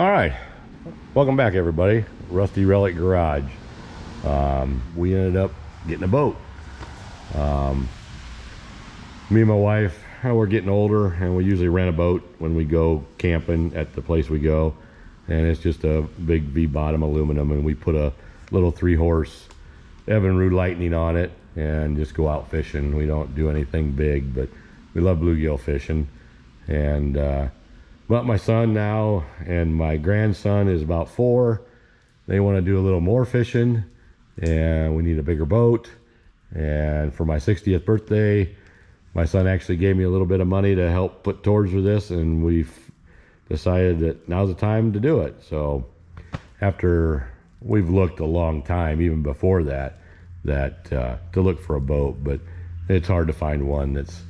All right, welcome back everybody. Rusty Relic Garage. We ended up getting a boat. Me and my wife, we're getting older and we usually rent a boat when we go camping at the place we go, and it's just a big V-bottom aluminum, and we put a little 3-horse Evinrude Lightning on it and just go out fishing. We don't do anything big, but we love bluegill fishing. And but my son now and my grandson is about 4. They want to do a little more fishing, and we need a bigger boat. And for my 60th birthday, my son actually gave me a little bit of money to help put towards for this, and we've decided that now's the time to do it. So after we've looked a long time, even before that, to look for a boat, but it's hard to find one that's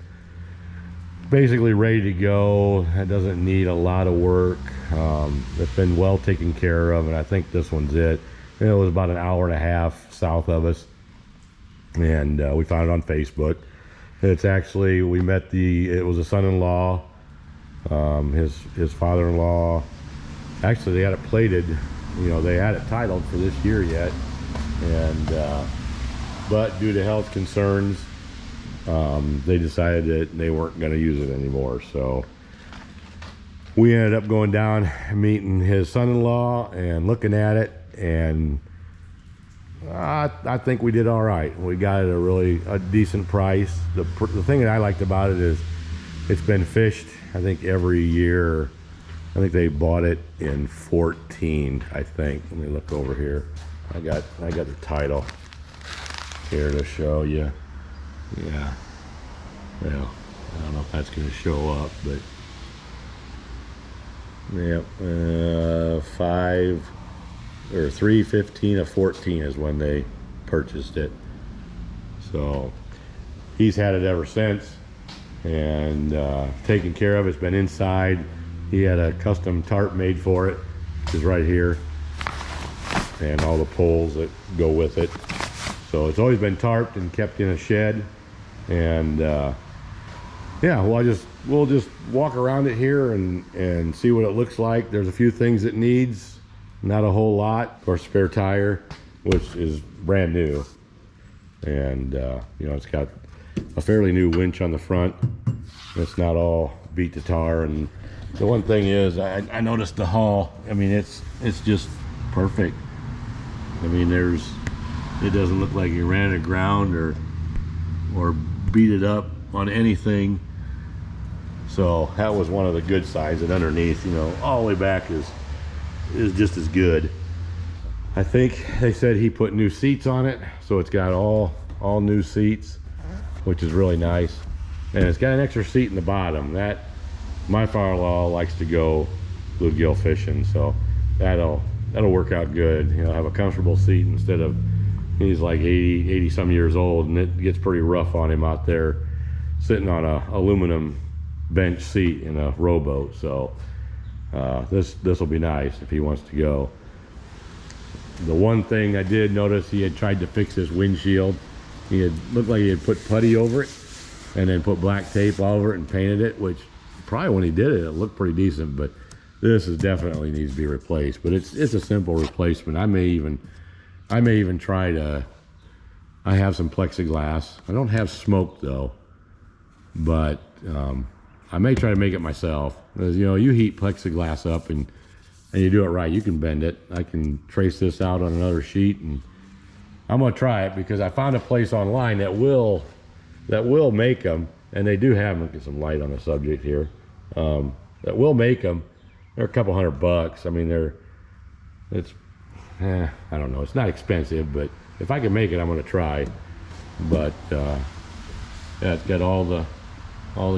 basically ready to go. It doesn't need a lot of work. It's been well taken care of, and I think this one's it. And it was about an hour and a half south of us, and we found it on Facebook. It's actually, we met it was a son-in-law, his father-in-law. Actually, they had it plated, they had it titled for this year yet, and but due to health concerns, they decided that they weren't going to use it anymore. So we ended up going down, meeting his son-in-law and looking at it, and I think we did all right. We got it a decent price. The thing that I liked about it is it's been fished, I think, every year. I think they bought it in 14, I think. Let me look over here. I got the title here to show you. Yeah, well, I don't know if that's going to show up, but yep, 3/15 of 14 is when they purchased it. So he's had it ever since, and taken care of. It's been inside. He had a custom tarp made for it, which is right here, and all the poles that go with it. So it's always been tarped and kept in a shed. And yeah, we'll just walk around it here and see what it looks like. There's a few things it needs, not a whole lot. Of course, spare tire, which is brand new, and it's got a fairly new winch on the front. It's not all beat to tar. And the one thing is, I noticed the hull. I mean, it's just perfect. I mean, it doesn't look like you ran it aground or beat it up on anything. So that was one of the good sides. And underneath, all the way back is just as good. I think they said he put new seats on it, so it's got all new seats, which is really nice. And it's got an extra seat in the bottom. That my father-in-law likes to go bluegill fishing, so that'll work out good. Have a comfortable seat instead of, he's like 80 some years old, and it gets pretty rough on him out there sitting on a aluminum bench seat in a rowboat. So this will be nice if he wants to go. The one thing I did notice, he had tried to fix his windshield. Looked like he had put putty over it and then put black tape all over it and painted it, which probably when he did it looked pretty decent, but this definitely needs to be replaced. But it's a simple replacement. I may even try to, I have some plexiglass. I don't have smoke though, but I may try to make it myself. Because you heat plexiglass up and you do it right, you can bend it. I can trace this out on another sheet, and I'm gonna try it because I found a place online that will make them, and they do have them. Get some light on the subject here. That will make them. They're a couple $100. I mean, I don't know, it's not expensive, but if I can make it, I'm gonna try. But yeah, it's got all the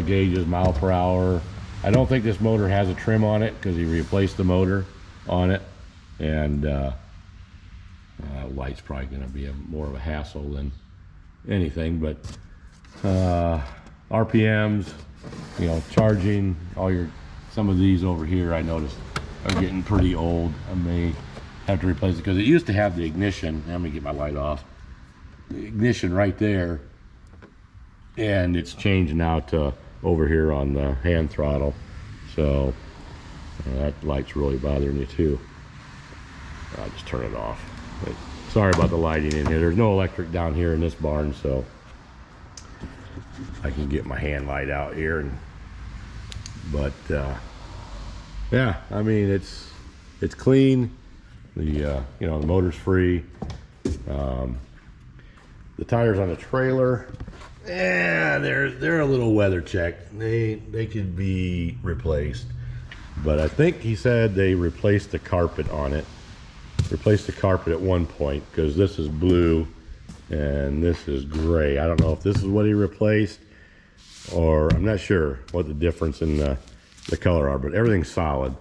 gauges, mile per hour. I don't think this motor has a trim on it because he replaced the motor on it, and light's probably gonna be more of a hassle than anything. But RPMs, charging, some of these over here I noticed are getting pretty old. I may have to replace it because it used to have the ignition. Let me get my light off. The ignition right there, and it's changed now to over here on the hand throttle. So That light's really bothering you too. I'll just turn it off. But sorry about the lighting in here. There's no electric down here in this barn, so I can get my hand light out here. But yeah, I mean it's clean. The you know, the motor's free. The tires on the trailer, yeah, they're a little weather checked. They could be replaced, but I think he said they replaced the carpet on it. Replaced the carpet at one point, because this is blue and this is gray. I don't know if this is what he replaced, or I'm not sure what the difference in the color are, but everything's solid.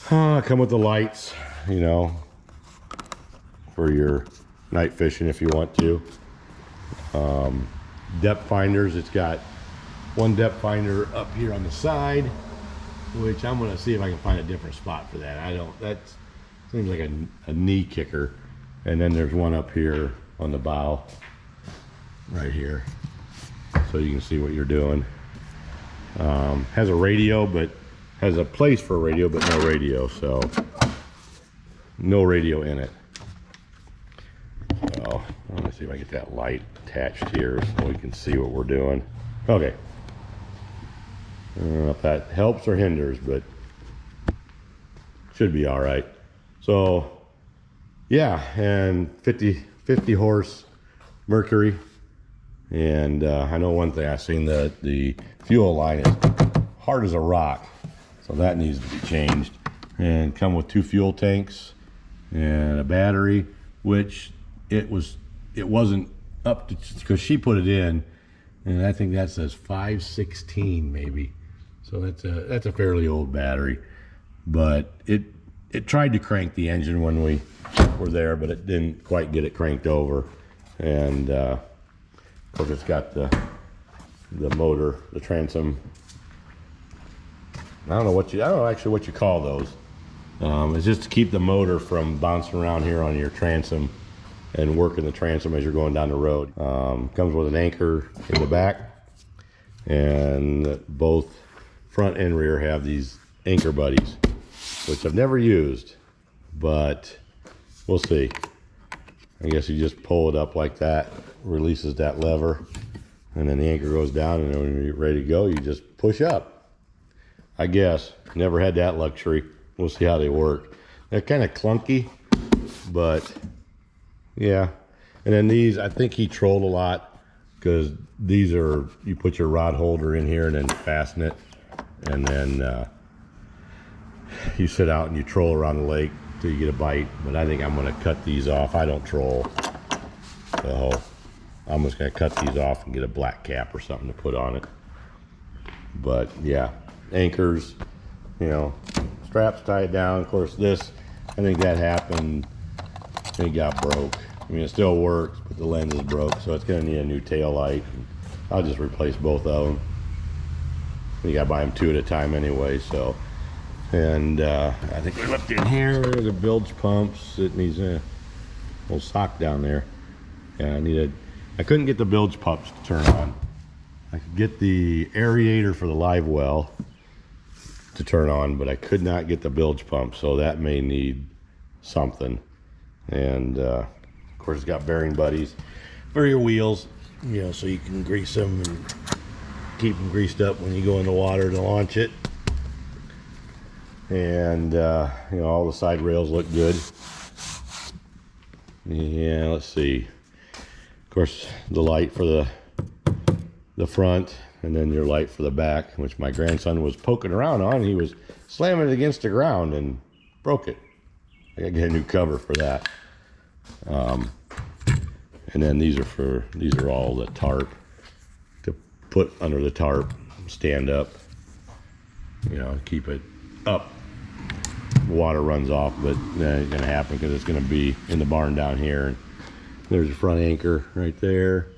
Come with the lights, you know, for your night fishing if you want to. Depth finders, it's got one depth finder up here on the side, which I'm gonna see if I can find a different spot for that. That seems like a knee kicker. And then there's one up here on the bow, right here, so you can see what you're doing. Has a radio, but has a place for a radio, but no radio, so no radio in it. So let me see if I get that light attached here so we can see what we're doing. Okay. I don't know if that helps or hinders, but should be all right. So yeah, and 50 horse Mercury. And I know one thing, I've seen that the fuel line is hard as a rock, so that needs to be changed. And come with 2 fuel tanks and a battery, which it wasn't up to, because she put it in, and I think that says 516 maybe. So that's a fairly old battery, but it tried to crank the engine when we were there, but it didn't quite get it cranked over. And of course it's got the motor, the transom. I don't know actually what you call those. It's just to keep the motor from bouncing around here on your transom and working the transom as you're going down the road. Comes with an anchor in the back, and both front and rear have these anchor buddies, which I've never used, but we'll see. I guess you just pull it up like that, releases that lever, and then the anchor goes down, and then when you're ready to go, you just push up. I guess. Never had that luxury. We'll see how they work. They're kind of clunky, but yeah. And then these, I think he trolled a lot, because these are, you put your rod holder in here and then fasten it, and then you sit out and you troll around the lake till you get a bite. But I think I'm going to cut these off. I don't troll, so I'm just going to cut these off and get a black cap or something to put on it. But yeah, anchors, you know, straps tied down. Of course this, I think that happened, it got broke. I mean, it still works, but the lens is broke, so it's going to need a new tail light. I'll just replace both of them. You got to buy them 2 at a time anyway, so. And I think we looked in here, the bilge pumps. It needs a little sock down there. Yeah, I couldn't get the bilge pumps to turn on. I could get the aerator for the live well to turn on, but I could not get the bilge pump, so that may need something. And of course it's got bearing buddies for your wheels, you know, so you can grease them and keep them greased up when you go in the water to launch it. And you know, all the side rails look good. Yeah, let's see. Of course, the light for the front, and then your light for the back, which my grandson was poking around on. He was slamming it against the ground and broke it. I gotta get a new cover for that. And then these are all the tarp to put under the tarp, stand up, you know, keep it up. Water runs off, but that ain't gonna happen because it's gonna be in the barn down here. And there's a front anchor right there,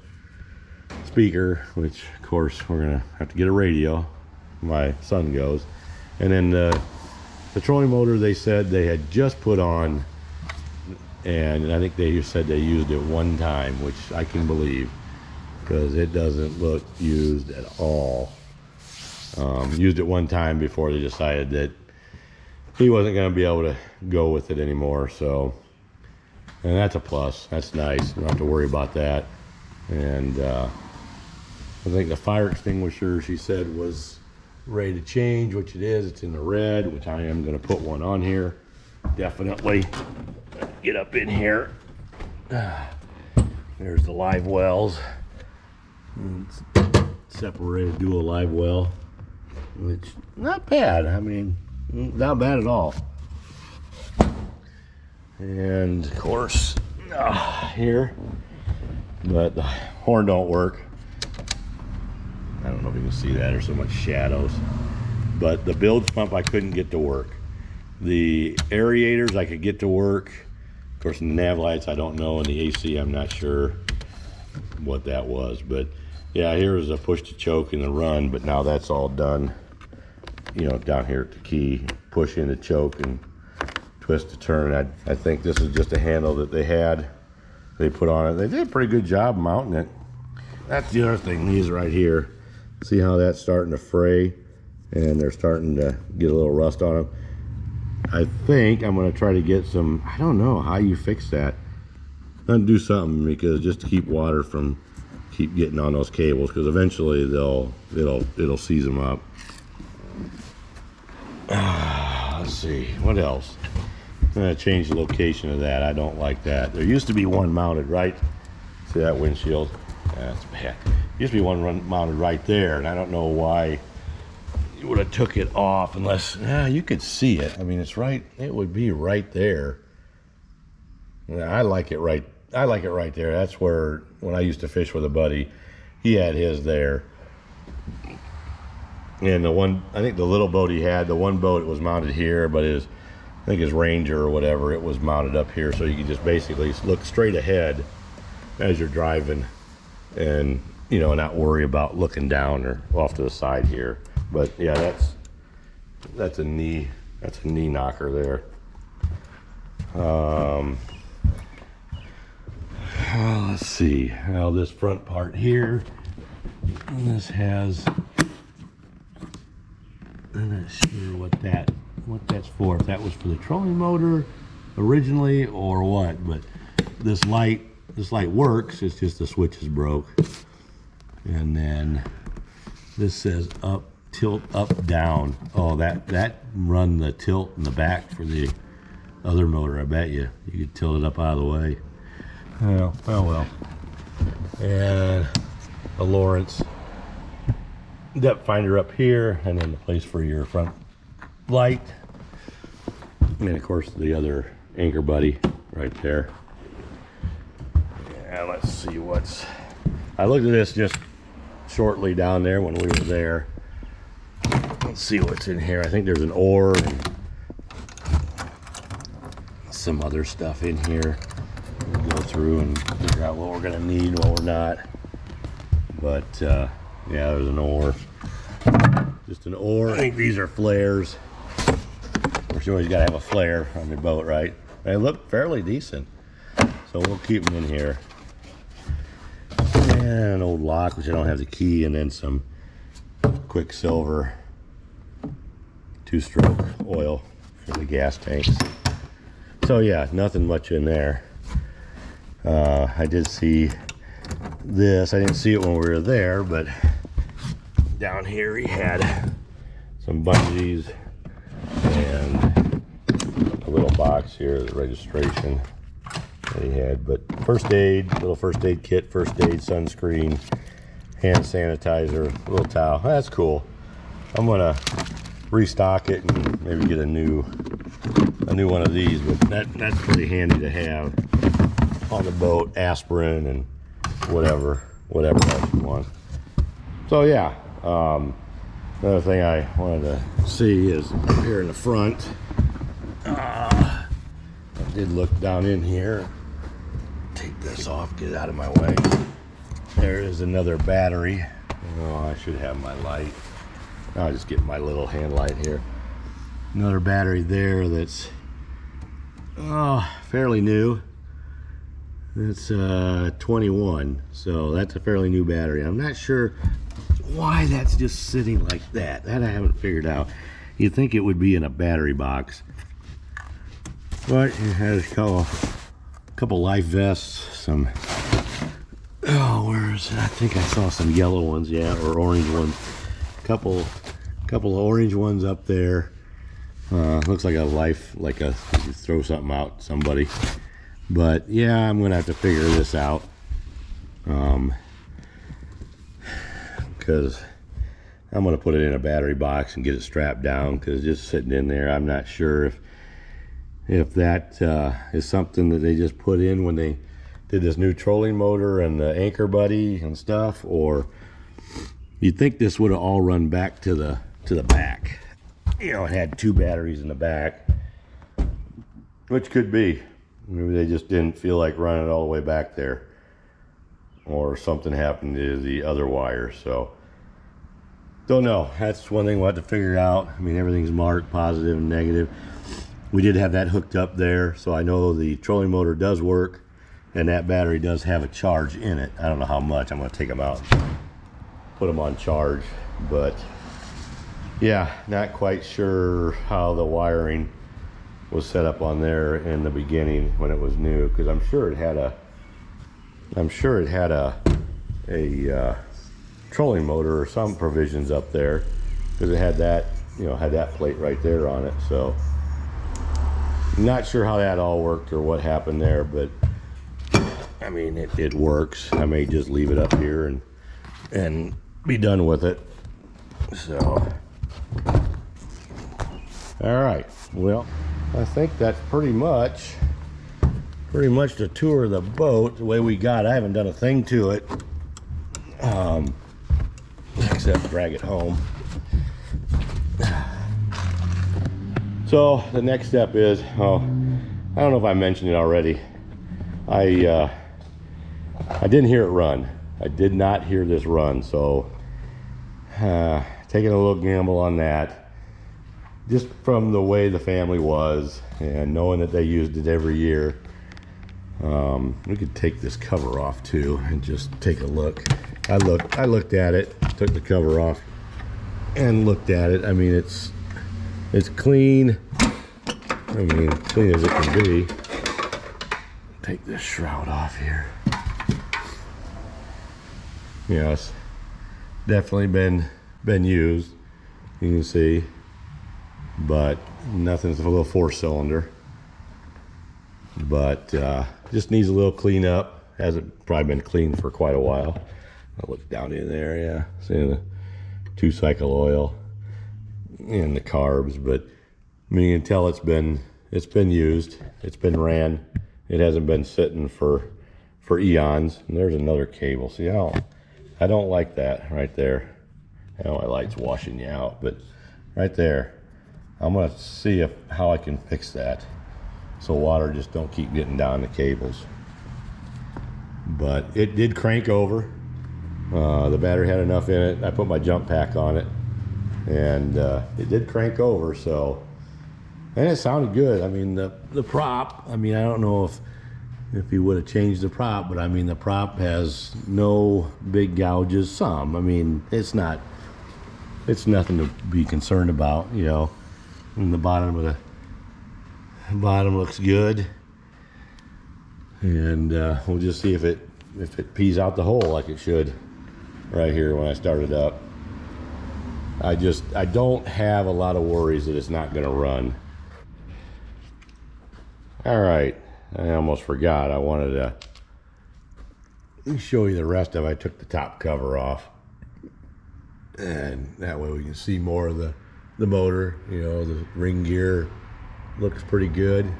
speaker, which of course we're gonna have to get a radio. My son goes, and then the trolling motor, they said they had just put on, and I think they said they used it one time, which I can believe, because it doesn't look used at all. Used it one time before they decided that he wasn't going to be able to go with it anymore. So, and that's a plus. That's nice. You don't have to worry about that. And I think the fire extinguisher, she said, was ready to change, which it is. It's in the red, which I am going to put one on here. Definitely. Get up in here. There's the live wells. It's separated dual live well, which not bad. I mean, not bad at all. And of course, here, but the horn don't work. I don't know if you can see that. There's so much shadows. But the bilge pump I couldn't get to work. The aerators I could get to work. Of course, the nav lights I don't know, and the AC I'm not sure what that was. But yeah, here is a push to choke and the run, but now that's all done. You know, down here at the key, push in the choke and twist to turn. I think this is just a handle that they put on it. They did a pretty good job mounting it. That's the other thing, these right here. See how that's starting to fray and they're starting to get a little rust on them. I think I'm going to try to get some, I don't know how you fix that. I'm going to do something, because just to keep water from keep getting on those cables, because eventually it'll seize them up. Let's see, what else? I'm going to change the location of that. I don't like that. There used to be one mounted right, see that windshield? That's bad. Used to be one mounted right there, and I don't know why you would have took it off unless, you could see it. I mean, it's right, it would be right there. I like it right there. That's where, when I used to fish with a buddy, he had his there. And the one, I think the little boat he had, the one boat was mounted here, but I think his Ranger or whatever, it was mounted up here, so you can just basically look straight ahead as you're driving, and you know, not worry about looking down or off to the side here. But yeah, that's a knee knocker there. Let's see. Now this front part here, this has, I'm not sure what that's for. If that was for the trolling motor originally or what, but this light works. It's just the switch is broke. And then this says up, tilt, up, down. Oh, that run the tilt in the back for the other motor. I bet you could tilt it up out of the way. Oh well. And a Lawrence depth finder up here, and then the place for your front light, and of course the other anchor buddy right there. Yeah, let's see what's. I looked at this just shortly down there when we were there. Let's see what's in here. I think there's an oar and some other stuff in here. We'll go through and figure out what we're gonna need, what we're not. But yeah, there's an oar. Just an oar. I think these are flares. Of course, you always gotta have a flare on your boat, right? They look fairly decent, so we'll keep them in here. And an old lock, which I don't have the key, and then some Quicksilver 2-stroke oil for the gas tanks. So yeah, nothing much in there. I did see this. I didn't see it when we were there, but down here he had some bungees and a little box here, the registration that he had. But first aid, little first aid kit, first aid, sunscreen, hand sanitizer, little towel. That's cool. I'm gonna restock it and maybe get a new one of these, but that's pretty handy to have on the boat. Aspirin and whatever else you want. So yeah, another thing I wanted to see is up here in the front. I did look down in here. Take this off, get it out of my way. There is another battery. Oh, I should have my light. I'll just get my little hand light here. Another battery there that's fairly new. It's 21, so that's a fairly new battery. I'm not sure why that's just sitting like that. That I haven't figured out. You'd think it would be in a battery box. But it has a couple life vests, some, oh, where is it? I think I saw some yellow ones, yeah, or orange ones. Couple of orange ones up there. Looks like a life, like a, you throw something out somebody. But yeah, I'm gonna have to figure this out. Because I'm gonna put it in a battery box and get it strapped down, because just sitting in there, I'm not sure if that is something that they just put in when they did this new trolling motor and the Anchor Buddy and stuff, or you'd think this would have all run back to the back. You know, it had 2 batteries in the back, which could be. Maybe they just didn't feel like running it all the way back there, or something happened to the other wire. So don't know. That's one thing we'll have to figure out. I mean, everything's marked positive and negative. We did have that hooked up there, so I know the trolling motor does work, and that battery does have a charge in it. I don't know how much. I'm going to take them out, put them on charge, but yeah, not quite sure how the wiring was set up on there in the beginning when it was new, because I'm sure it had a trolling motor or some provisions up there, because it had that, you know, had that plate right there on it. So not sure how that all worked or what happened there, but I mean, it works. I may just leave it up here and be done with it. So all right, well, I think that's pretty much the tour of the boat the way we got. I haven't done a thing to it, except drag it home. So the next step is, I don't know if I mentioned it already. I didn't hear it run. I did not hear this run, so taking a little gamble on that, just from the way the family was and knowing that they used it every year. We could take this cover off too and just take a look. I looked at it, took the cover off and looked at it. I mean, it's clean. I mean, clean as it can be. Take this shroud off here. Yes, definitely been used. You can see, but nothing's a little 4-cylinder. But just needs a little cleanup. Hasn't probably been cleaned for quite a while. I look down in there, yeah, see the 2-cycle oil and the carbs, but I mean, you can tell it's been used, it's been ran. It hasn't been sitting for eons. And there's another cable. See, I don't like that right there. I know my light's washing you out, but right there, I'm gonna see how I can fix that so water just don't keep getting down the cables. But it did crank over. The battery had enough in it. I put my jump pack on it, and it did crank over. So, and it sounded good. I mean, the prop, I mean, I don't know if you would have changed the prop, but I mean, the prop has no big gouges. Some, I mean, it's nothing to be concerned about, you know. And the bottom looks good, and we'll just see if it pees out the hole like it should right here when I start it up. I don't have a lot of worries that it's not gonna run. All right, I almost forgot. I wanted to show you the rest of it. I took the top cover off, and that way we can see more of the motor. You know, the ring gear looks pretty good.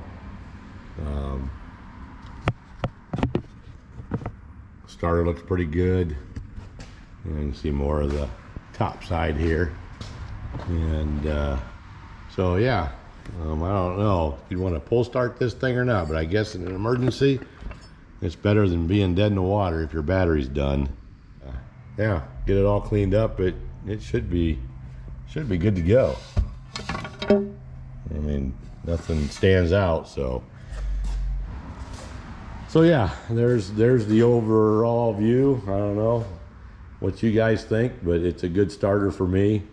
Starter looks pretty good. And you can see more of the top side here. And so yeah, I don't know if you'd want to pull start this thing or not, but I guess in an emergency, it's better than being dead in the water if your battery's done. Yeah, get it all cleaned up. It should be good to go. I mean, nothing stands out, so yeah, there's the overall view. I don't know, what you guys think, but it's a good starter for me.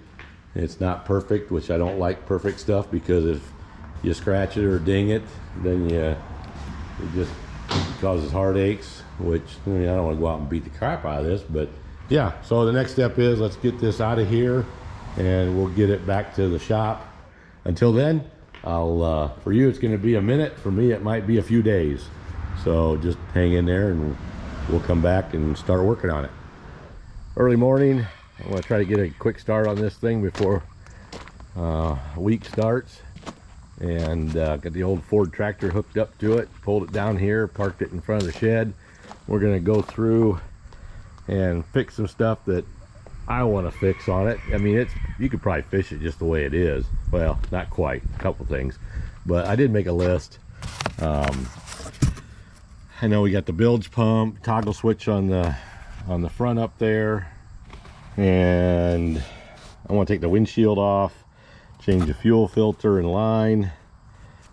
It's not perfect, which I don't like perfect stuff, because if you scratch it or ding it, then it just causes heartaches, which I don't want to go out and beat the crap out of this. But yeah, so the next step is let's get this out of here and we'll get it back to the shop. Until then, for you it's going to be a minute. For me it might be a few days, so just hang in there and we'll come back and start working on it. Early morning, I want to try to get a quick start on this thing before week starts. And got the old Ford tractor hooked up to it, pulled it down here, parked it in front of the shed. We're going to go through and fix some stuff that I want to fix on it. I mean, you could probably fish it just the way it is. Well, not quite, a couple things, but I did make a list. I know we got the bilge pump, toggle switch on the front up there, and I want to take the windshield off, change the fuel filter and line,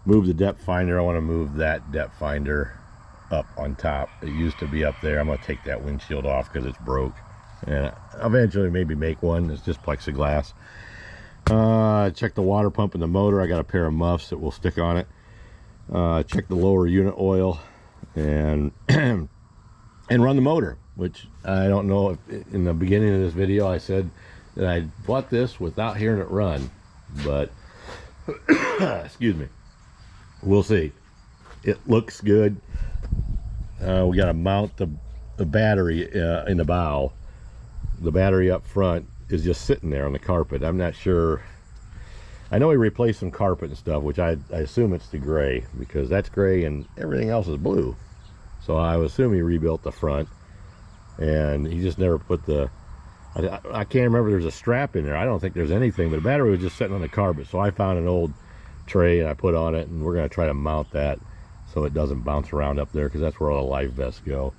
move the depth finder. I want to move that depth finder up on top. It used to be up there. I'm going to take that windshield off because it's broke, and eventually maybe make one. It's just plexiglass. Check the water pump and the motor. I got a pair of muffs that will stick on it. Check the lower unit oil and and run the motor, which I don't know if in the beginning of this video I said that I bought this without hearing it run, but excuse me, we'll see. It looks good. We got to mount the battery in the bow. The battery up front is just sitting there on the carpet. I'm not sure. I know we replaced some carpet and stuff, which I assume it's the gray, because that's gray and everything else is blue. So I would assume he rebuilt the front, and he just never put the, I can't remember if there's a strap in there. I don't think there's anything, but the battery was just sitting on the carpet. So I found an old tray and I put on it, and we're going to try to mount that so it doesn't bounce around up there, because that's where all the life vests go.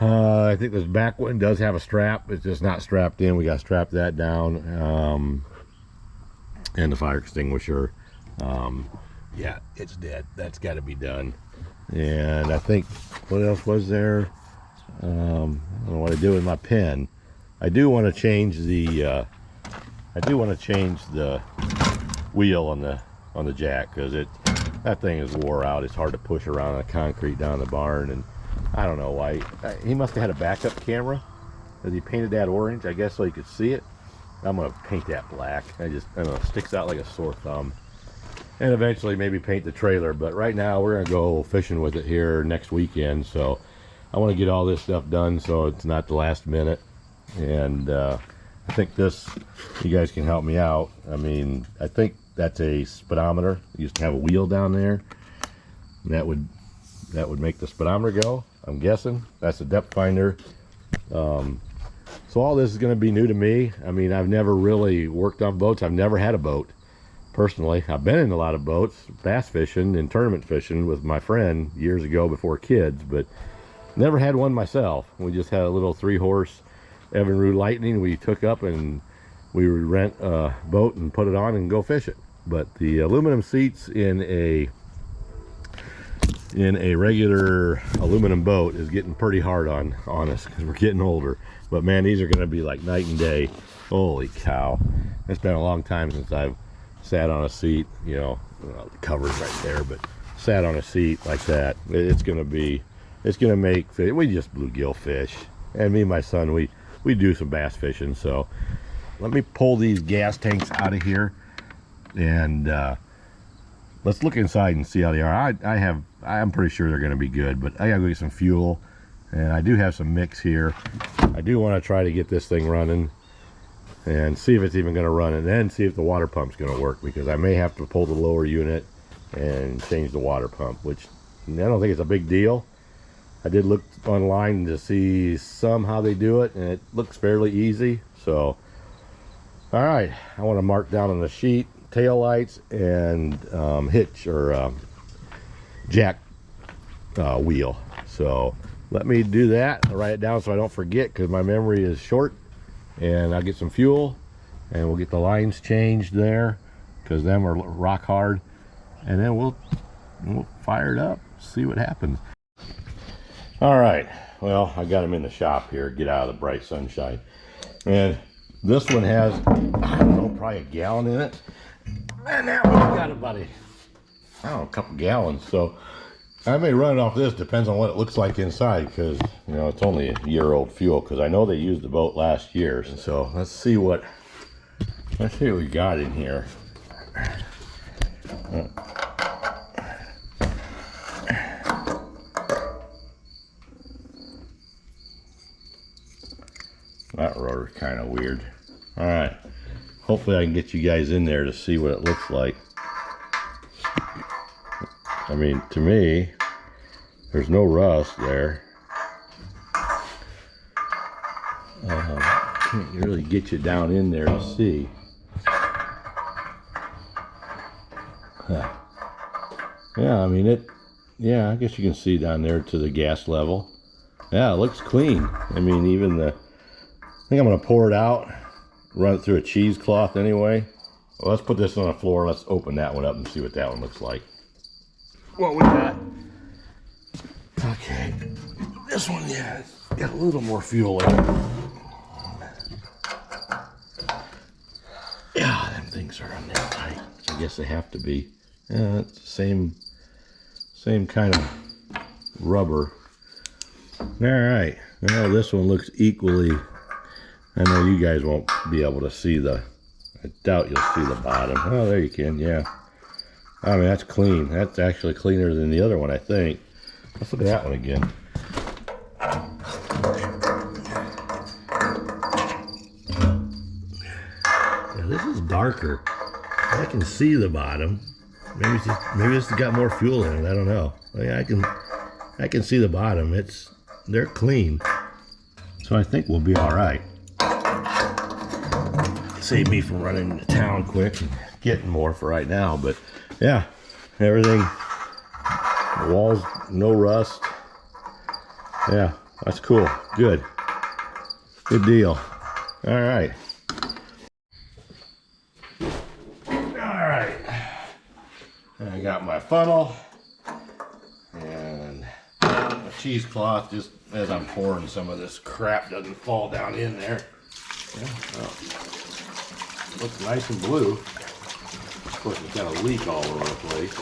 I think this back one does have a strap. It's just not strapped in. We got to strap that down. And the fire extinguisher, yeah, it's dead. That's got to be done. And I think, what else was there? I don't know what to do with my pen. I do want to change the wheel on the jack, because that thing is wore out. It's hard to push around the concrete down the barn, and I don't know why. He must have had a backup camera that he painted that orange, I guess, so you could see it. I'm gonna paint that black. I don't know, it sticks out like a sore thumb. And eventually maybe paint the trailer, but right now we're gonna go fishing with it here next weekend, so I want to get all this stuff done so it's not the last minute. And I think you guys can help me out. I mean, I think that's a speedometer. It used to have a wheel down there, and that would make the speedometer go, I'm guessing. That's a depth finder. So all this is going to be new to me. I mean, I've never really worked on boats. I've never had a boat personally. I've been in a lot of boats, bass fishing and tournament fishing with my friend years ago before kids, but never had one myself. We just had a little 3-horse Evinrude Lightning we took up, and we would rent a boat and put it on and go fish it. But the aluminum seats in a regular aluminum boat is getting pretty hard on us, because we're getting older. But man, these are going to be like night and day. Holy cow, it's been a long time since I've sat on a seat, you know, the cover's right there, but sat on a seat like that. It's going to make fish. We just bluegill fish, and me and my son, we do some bass fishing. So let me pull these gas tanks out of here, and let's look inside and see how they are. I'm pretty sure they're going to be good, but I gotta go get some fuel, and I do have some mix here. I do want to try to get this thing running and see if it's even going to run, and then see if the water pump's going to work, because I may have to pull the lower unit and change the water pump, which I don't think it's a big deal. I did look online to see how they do it, and it looks fairly easy. So all right, I want to mark down on the sheet tail lights and hitch or jack wheel. So let me do that. I'll write it down so I don't forget, because my memory is short. And I'll get some fuel, and we'll get the lines changed there, because them are rock hard, and then we'll fire it up, see what happens. All right, well, I got them in the shop here, get out of the bright sunshine. And this one has, I don't know, probably a gallon in it. And that one's got about a, I don't know, a couple gallons. So I may run it off this, depends on what it looks like inside, because, you know, it's only a year-old fuel, because I know they used the boat last year. And so let's see what we got in here. That rotor's kind of weird. All right, hopefully I can get you guys in there to see what it looks like. I mean, to me, there's no rust there. Can't really get you down in there to see. Yeah, I mean it. Yeah, I guess you can see down there to the gas level. Yeah, it looks clean. I mean, even the. I think I'm gonna pour it out, run it through a cheesecloth anyway. Well, let's put this on the floor. Let's open that one up and see what that one looks like. What we got? Okay, this one, yeah, it's got a little more fuel in it. Yeah, them things are on there tight. I guess they have to be. Yeah, it's the same kind of rubber. All right, well, this one looks equally. I know you guys won't be able to see I doubt you'll see the bottom. Oh, there you can, yeah. I mean, that's clean. That's actually cleaner than the other one, I think. Let's look at that one again. Yeah, this is darker. I can see the bottom. Maybe it's got more fuel in it. I don't know. Yeah, I can see the bottom. They're clean. So I think we'll be all right. Save me from running into town quick and getting more for right now. But yeah, everything, the walls, no rust. Yeah, that's cool. Good deal. All right. I got my funnel and a cheesecloth just as I'm pouring some of this crap doesn't fall down in there. Yeah, well, looks nice and blue. Of course, it's got a leak all over the place.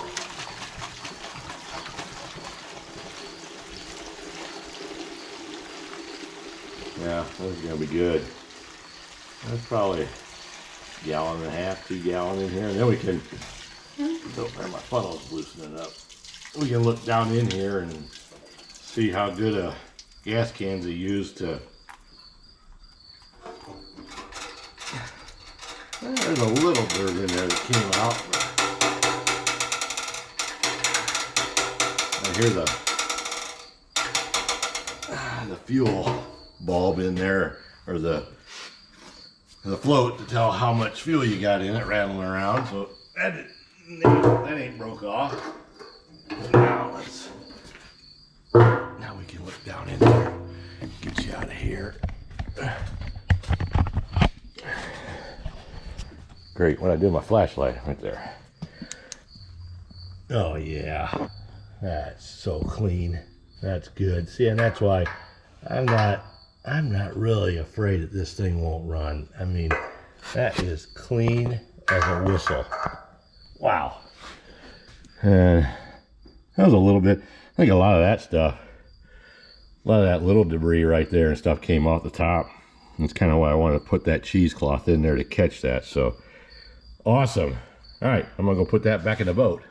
Yeah, this is gonna be good. That's probably a gallon and a half, 2 gallons in here, and then we can. Oh, there, my funnel's loosening up. We can look down in here and see how good a gas cans they use to. There's a little dirt in there that came out. I hear the fuel bulb in there, or the float to tell how much fuel you got in it rattling around. So that ain't broke off. Now we can look down in there. Get you out of here. Great, when I do my flashlight right there. Oh yeah, that's so clean. That's good. See, and that's why I'm not really afraid that this thing won't run. I mean, that is clean as a whistle. Wow. And that was a little bit, I think a lot of that stuff, a lot of that little debris right there and stuff came off the top. That's kind of why I wanted to put that cheesecloth in there to catch that. So awesome. All right, I'm gonna go put that back in the boat.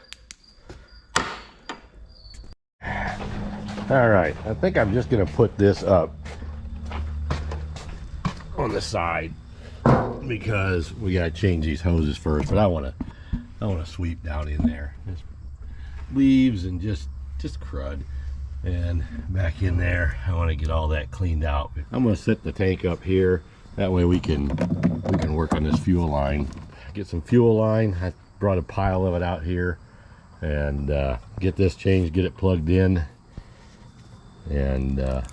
All right, I think I'm just gonna put this up on the side because we gotta change these hoses first. But I wanna sweep down in there. Just leaves and just crud. And back in there, I want to get all that cleaned out. I'm going to set the tank up here. That way we can work on this fuel line. Get some fuel line. I brought a pile of it out here, and get this changed, get it plugged in. And I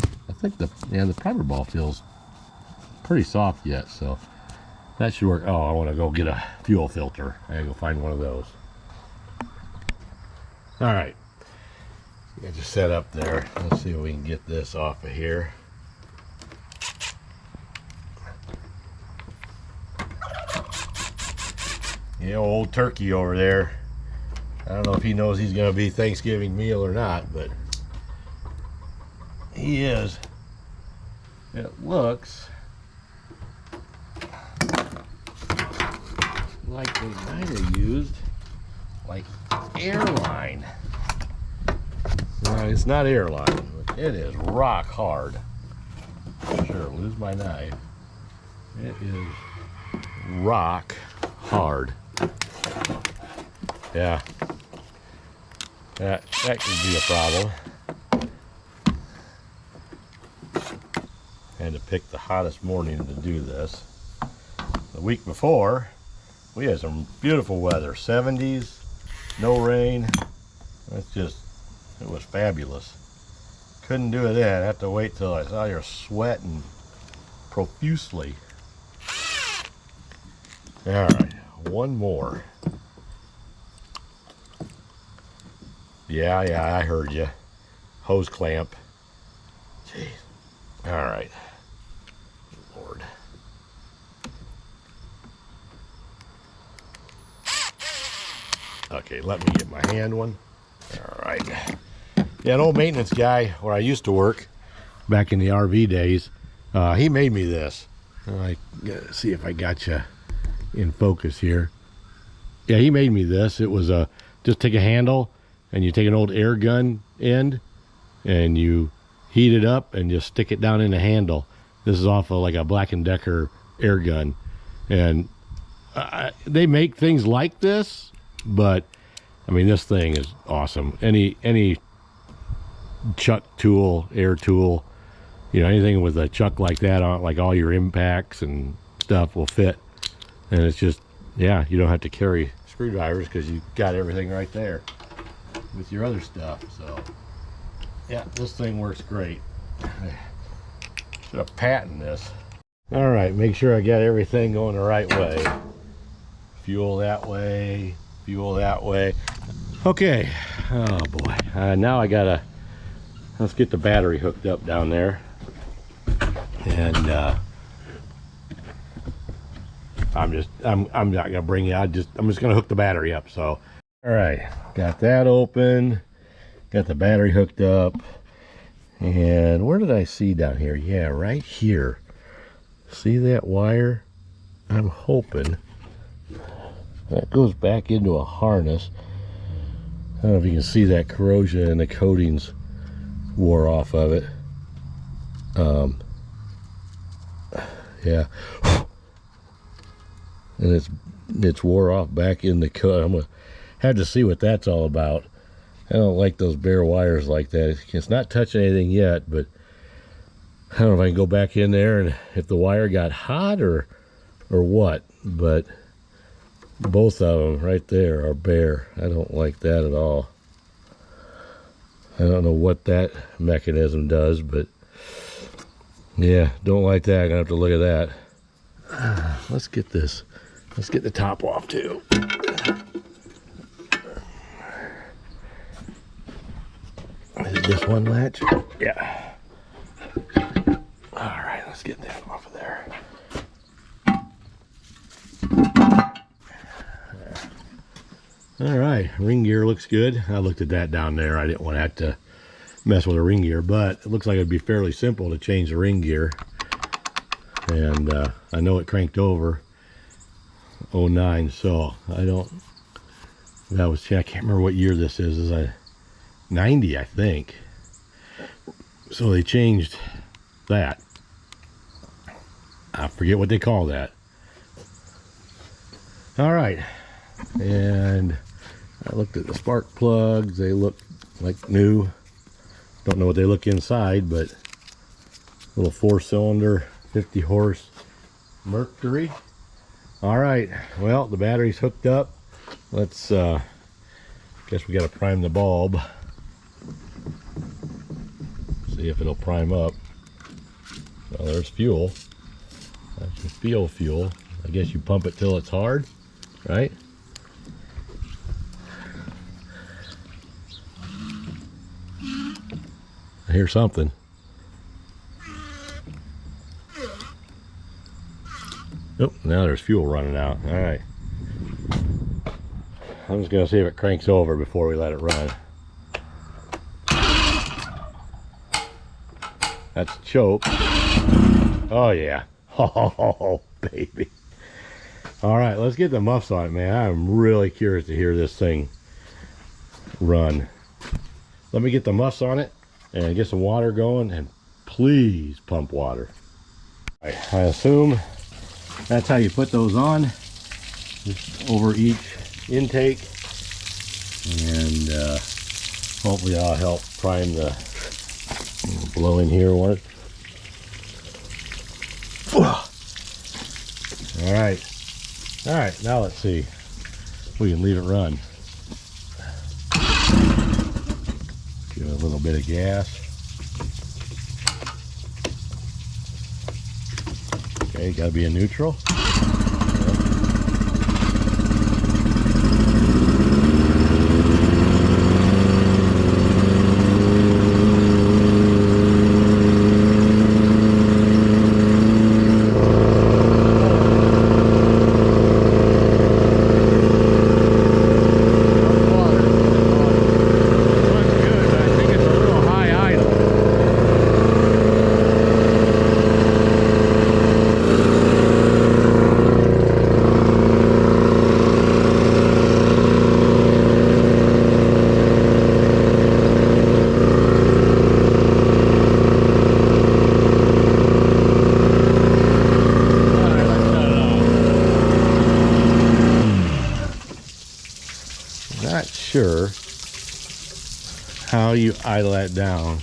think the primer ball feels pretty soft yet, so that should work. Oh, I want to go get a fuel filter. I gotta go find one of those. All right. Got you set up there. Let's see if we can get this off of here. Yeah, old turkey over there. I don't know if he knows he's going to be Thanksgiving meal or not, but he is. It looks like they might have used like airline. No, it's not airline, but it is rock hard. Sure, lose my knife. It is rock hard. Yeah, that could be a problem. Had to pick the hottest morning to do this. The week before, we had some beautiful weather, 70s, no rain. That's just, it was fabulous. Couldn't do it then. I have to wait till I saw you sweating profusely. All right, one more. Yeah, I heard you. Hose clamp. Jeez. All right. Lord. Okay, let me get my hand one. All right. Yeah, an old maintenance guy where I used to work back in the RV days, he made me this. I see if I got you in focus here. Yeah, he made me this. It was just take a handle and you take an old air gun end and you heat it up and just stick it down in the handle. This is off of like a Black & Decker air gun, and they make things like this, but I mean, this thing is awesome. Any chuck tool, air tool, you know, anything with a chuck like that on, like all your impacts and stuff will fit. And it's just, yeah, you don't have to carry screwdrivers because you got everything right there with your other stuff. So yeah, this thing works great. Should have patented this. All right, make sure I got everything going the right way. Fuel that way, fuel that way. Okay, oh boy. Now I gotta, let's get the battery hooked up down there. And I'm not gonna bring it. I'm just gonna hook the battery up. So, all right, got that open, got the battery hooked up, and where did I see down here? Yeah, right here. See that wire? I'm hoping that goes back into a harness. I don't know if you can see that corrosion and the coatings wore off of it. Yeah, and it's wore off back in the coat. I'm gonna have to see what that's all about. I don't like those bare wires like that. It's not touching anything yet, but I don't know if I can go back in there and if the wire got hot or what. But both of them right there are bare. I don't like that at all. I don't know what that mechanism does, but yeah, don't like that. I'm gonna have to look at that. Let's get this. Let's get the top off too. Is this one latch? Yeah. All right, let's get that off of there. All right, ring gear looks good. I looked at that down there. I didn't want to have to mess with a ring gear, but it looks like it'd be fairly simple to change the ring gear. And I know it cranked over 09, so I don't, that was, I can't remember what year this is. Is a 90, I think. So they changed that. I forget what they call that. All right, and I looked at the spark plugs. They look like new. Don't know what they look inside, but little 4-cylinder 50 horse Mercury. All right, well, the battery's hooked up. Let's guess we got to prime the bulb, see if it'll prime up. Well, there's fuel. I can feel fuel. I guess you pump it till it's hard, right? hear something. Oh, now there's fuel running out. All right. I'm just gonna see if it cranks over before we let it run. That's choke. Oh yeah. Oh baby. All right, let's get the muffs on it, man. I'm really curious to hear this thing run. Let me get the muffs on it and get some water going, and please pump water. All right, I assume that's how you put those on, just over each intake, and hopefully that'll help prime the blow in here one. All right, now let's see, we can leave it run. Give it a little bit of gas. Okay, gotta be in neutral. Not sure how you idle that down.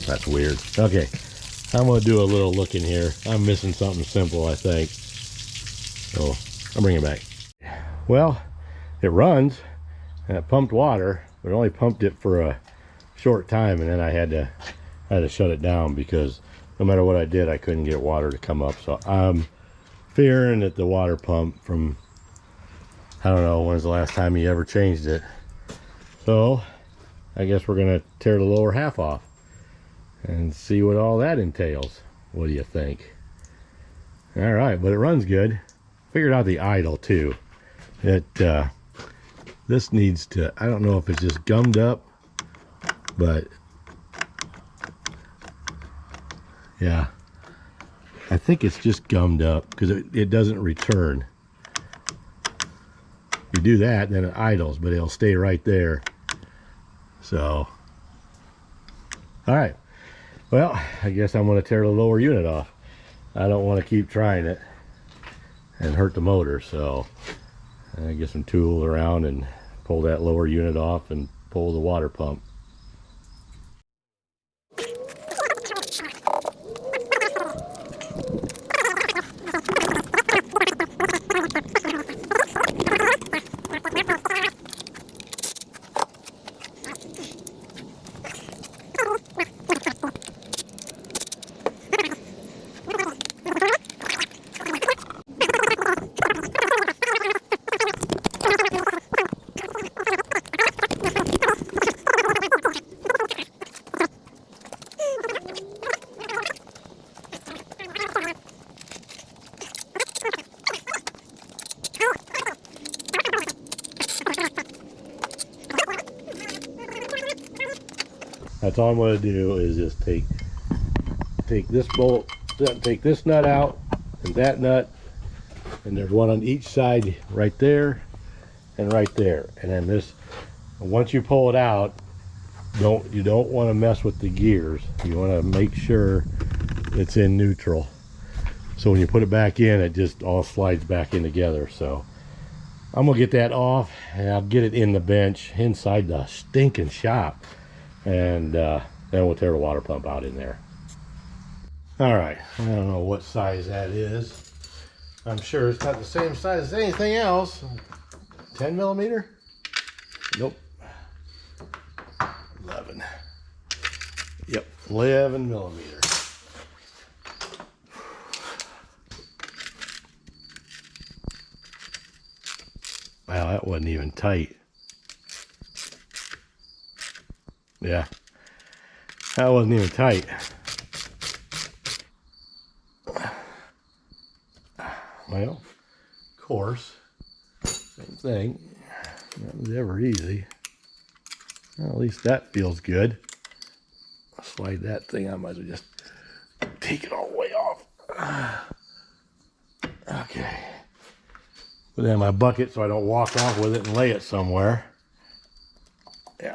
That's weird. Okay, I'm gonna do a little look in here. I'm missing something simple, I think. So I'll bring it back. Well, it runs and it pumped water, but it only pumped it for a short time, and then I had to shut it down because no matter what I did, I couldn't get water to come up. So I'm fearing that the water pump from, I don't know, when's the last time you ever changed it. So I guess we're gonna tear the lower half off and see what all that entails. What do you think? All right, but it runs good. Figured out the idle too. This needs to, I don't know if it's just gummed up, but yeah, I think it's just gummed up because it doesn't return. You do that, then it idles, but it'll stay right there. So, all right. Well, I guess I'm going to tear the lower unit off. I don't want to keep trying it and hurt the motor, so I get some tools around and pull that lower unit off and pull the water pump. That's all I'm going to do is just take this bolt, take this nut out, and that nut, and there's one on each side right there and right there. And then this, once you pull it out, you don't want to mess with the gears. You want to make sure it's in neutral. So when you put it back in, it just all slides back in together. So I'm gonna get that off and I'll get it in the bench inside the stinking shop, and then we'll tear the water pump out in there. All right, I don't know what size that is. I'm sure it's not the same size as anything else. 10 millimeter? Nope. 11. Yep, 11 millimeter. Wow, that wasn't even tight. Yeah, that wasn't even tight. Well, of course, same thing. That was ever easy. Well, at least that feels good. I'll slide that thing. I might as well just take it all the way off. Okay. Put it in my bucket so I don't walk off with it and lay it somewhere. Yeah,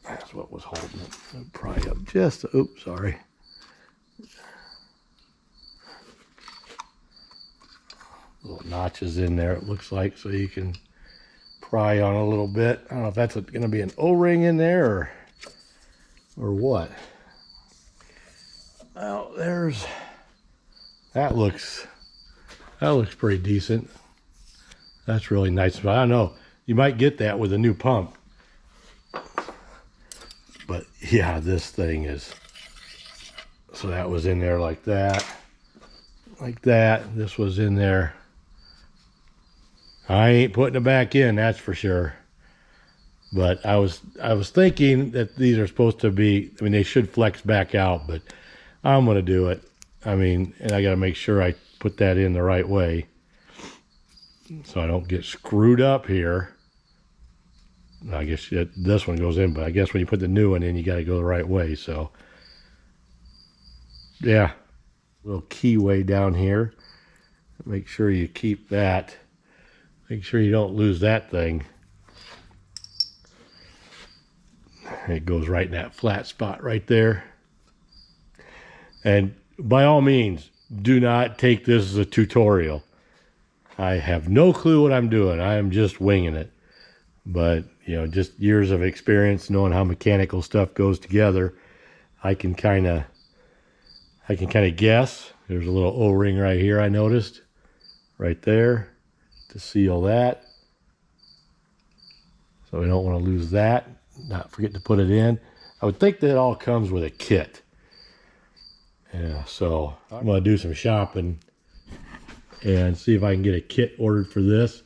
that's what was holding it. I'll pry up just, oops, sorry. Little notches in there, it looks like, so you can pry on a little bit. I don't know if that's going to be an O-ring in there or what. Well, that looks pretty decent. That's really nice. But I don't know, you might get that with a new pump. But yeah, this thing is, so that was in there like that. Like that. This was in there. I ain't putting it back in, that's for sure. But I was thinking that these are supposed to be, I mean, they should flex back out, but I'm going to do it. I mean, and I got to make sure I put that in the right way so I don't get screwed up here. I guess this one goes in, but I guess when you put the new one in, you got to go the right way. So, yeah, little keyway down here. Make sure you keep that. Make sure you don't lose that thing. It goes right in that flat spot right there. And by all means, do not take this as a tutorial. I have no clue what I'm doing. I am just winging it. But, you know, just years of experience knowing how mechanical stuff goes together, I can kind of guess. There's a little O-ring right here I noticed. Right there. To seal that. So we don't want to lose that. Not forget to put it in. I would think that all comes with a kit. Yeah, so I'm going to do some shopping and see if I can get a kit ordered for this.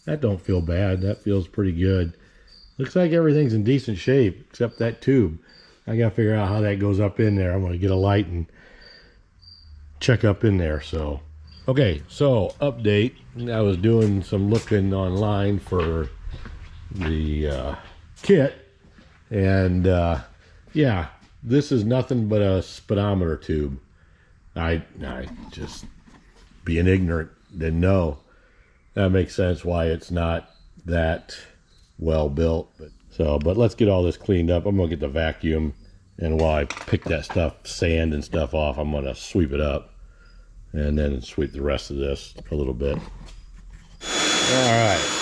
That don't feel bad. That feels pretty good. Looks like everything's in decent shape except that tube. I got to figure out how that goes up in there. I'm going to get a light and check up in there. So, okay, so update. I was doing some looking online for the kit. And yeah, this is nothing but a speedometer tube. I just being ignorant, didn't know. That makes sense why it's not that well built. But let's get all this cleaned up. I'm gonna get the vacuum, and while I pick that stuff, sand and stuff off, I'm gonna sweep it up and then sweep the rest of this a little bit. All right.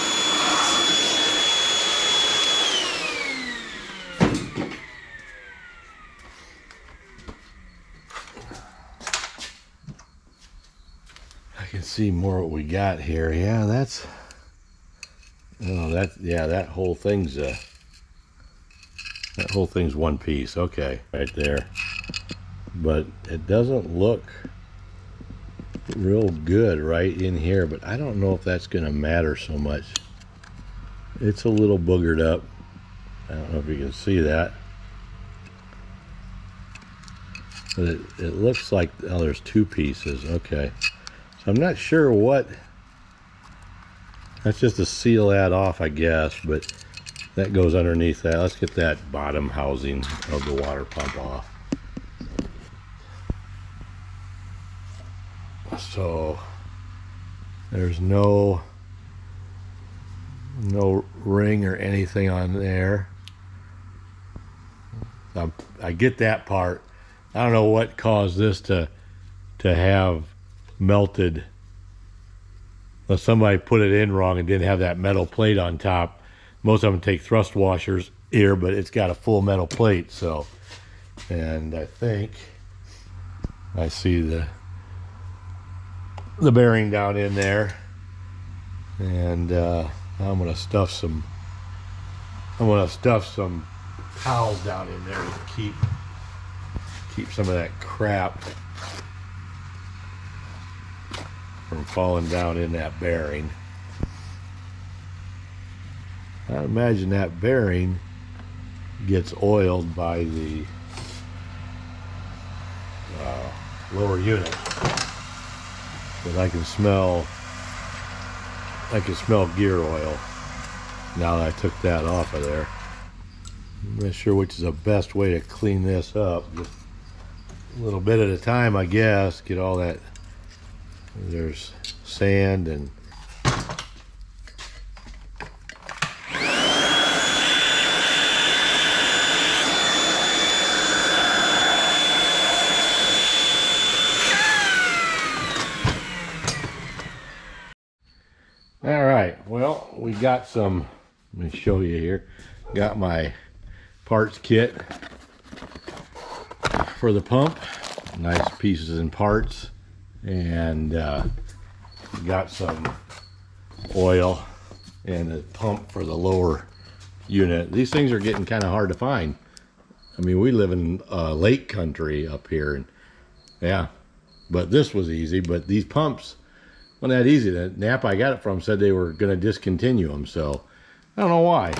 See more what we got here. Yeah, that's that whole thing's one piece. Okay, right there. But it doesn't look real good right in here, but I don't know if that's gonna matter so much. It's a little boogered up. I don't know if you can see that, but it looks like, oh, there's two pieces. Okay. So I'm not sure what, that's just to seal that off, I guess, but that goes underneath that. Let's get that bottom housing of the water pump off. So there's no ring or anything on there. I get that part. I don't know what caused this to have melted. Well, somebody put it in wrong and didn't have that metal plate on top. Most of them take thrust washers here, but it's got a full metal plate. So, and I think I see the bearing down in there, and I'm gonna stuff some towels down in there to keep some of that crap from falling down in that bearing. I imagine that bearing gets oiled by the lower unit. But I can smell gear oil now that I took that off of there. I'm not sure which is the best way to clean this up. Just a little bit at a time, I guess. Get all that. There's sand and all right, well, we got some, let me show you here. Got my parts kit for the pump, nice pieces and parts, and got some oil and a pump for the lower unit. These things are getting kind of hard to find. I mean, we live in lake country up here, and yeah, but this was easy. But these pumps weren't that easy. The Napa I got it from said they were going to discontinue them, so I don't know why.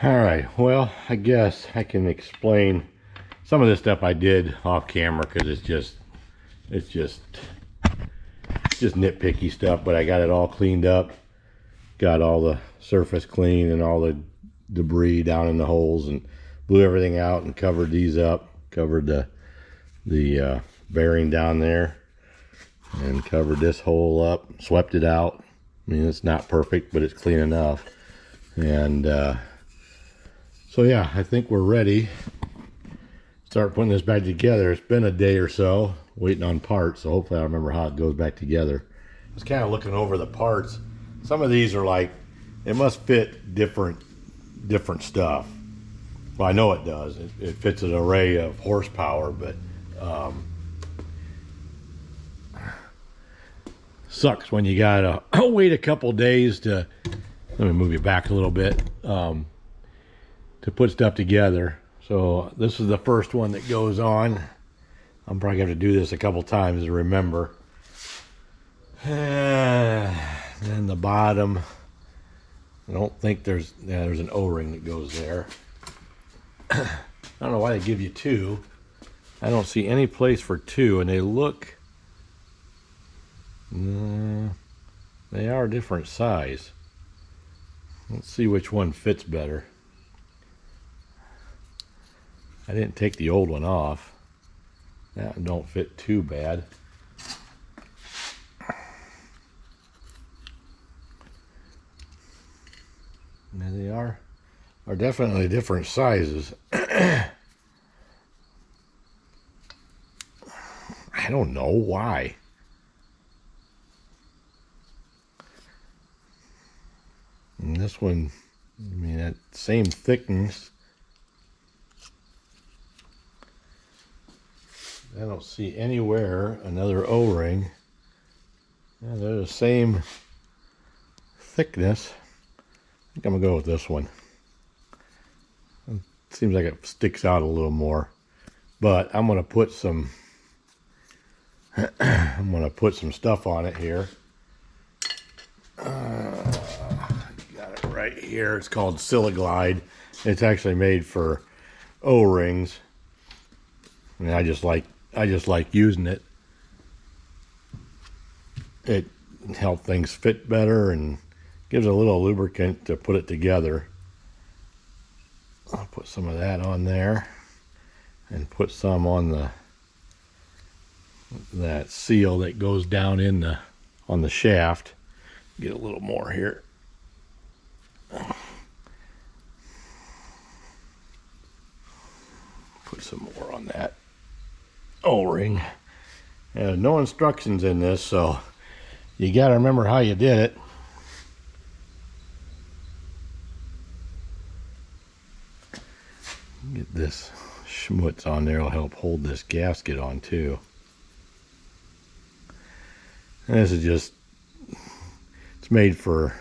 All right, well, I guess I can explain some of this stuff I did off camera because it's just nitpicky stuff. But I got it all cleaned up, got all the surface clean and all the debris down in the holes, and blew everything out and covered these up, covered the bearing down there, and covered this hole up, swept it out. I mean, it's not perfect, but it's clean enough. And so yeah, I think we're ready to start putting this back together. It's been a day or so waiting on parts, so hopefully I remember how it goes back together. I was kind of looking over the parts. Some of these are like, it must fit different stuff. Well, I know it does. It fits an array of horsepower, but sucks when you gotta wait a couple days to, let me move you back a little bit, to put stuff together. So this is the first one that goes on. I'm probably gonna have to do this a couple times to remember. Then the bottom, I don't think there's an O-ring that goes there. I don't know why they give you two. I don't see any place for two, and they look, they are different size. Let's see which one fits better. I didn't take the old one off. That one don't fit too bad. There they are definitely different sizes. I don't know why. And this one, I mean, that same thickness. I don't see anywhere another O-ring. Yeah, they're the same thickness. I think I'm gonna go with this one. It seems like it sticks out a little more, but I'm gonna put some I'm gonna put some stuff on it here. Got it right here. It's called Siliglide. It's actually made for O-rings. I mean, I just like using it. It helps things fit better and gives a little lubricant to put it together. I'll put some of that on there and put some on that seal that goes down in on the shaft. Get a little more here. Put some more on that O-ring. No instructions in this, so you got to remember how you did it. Get this schmutz on there. It'll help hold this gasket on too. And this is just, it's made for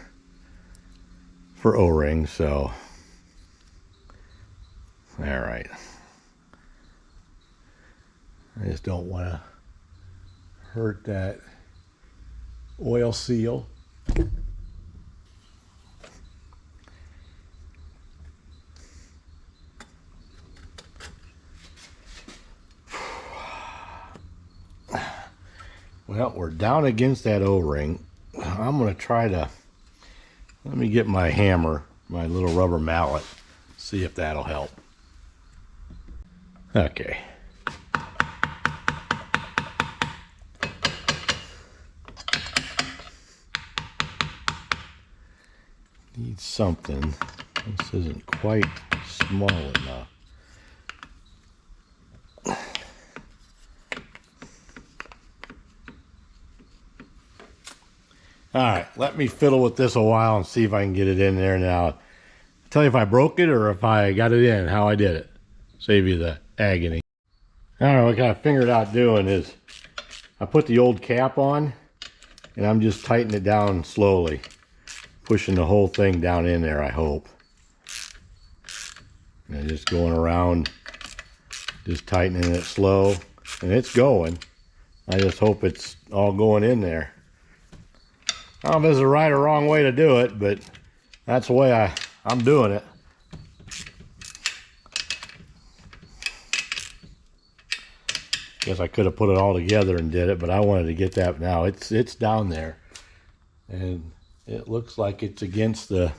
O-rings, so all right. I just don't want to hurt that oil seal. Well, we're down against that O-ring. I'm going to try to, let me get my hammer, my little rubber mallet, see if that'll help. Okay. Need something. This isn't quite small enough. All right, let me fiddle with this a while and see if I can get it in there now. I'll tell you if I broke it or if I got it in, how I did it. Save you the agony. All right, what I figured out doing is I put the old cap on and I'm just tightening it down slowly. Pushing the whole thing down in there, I hope. And just going around, just tightening it slow. And it's going. I just hope it's all going in there. I don't know if there's a right or wrong way to do it, but that's the way I'm doing it. Guess I could have put it all together and did it, but I wanted to get that now. It's down there. And it looks like it's against the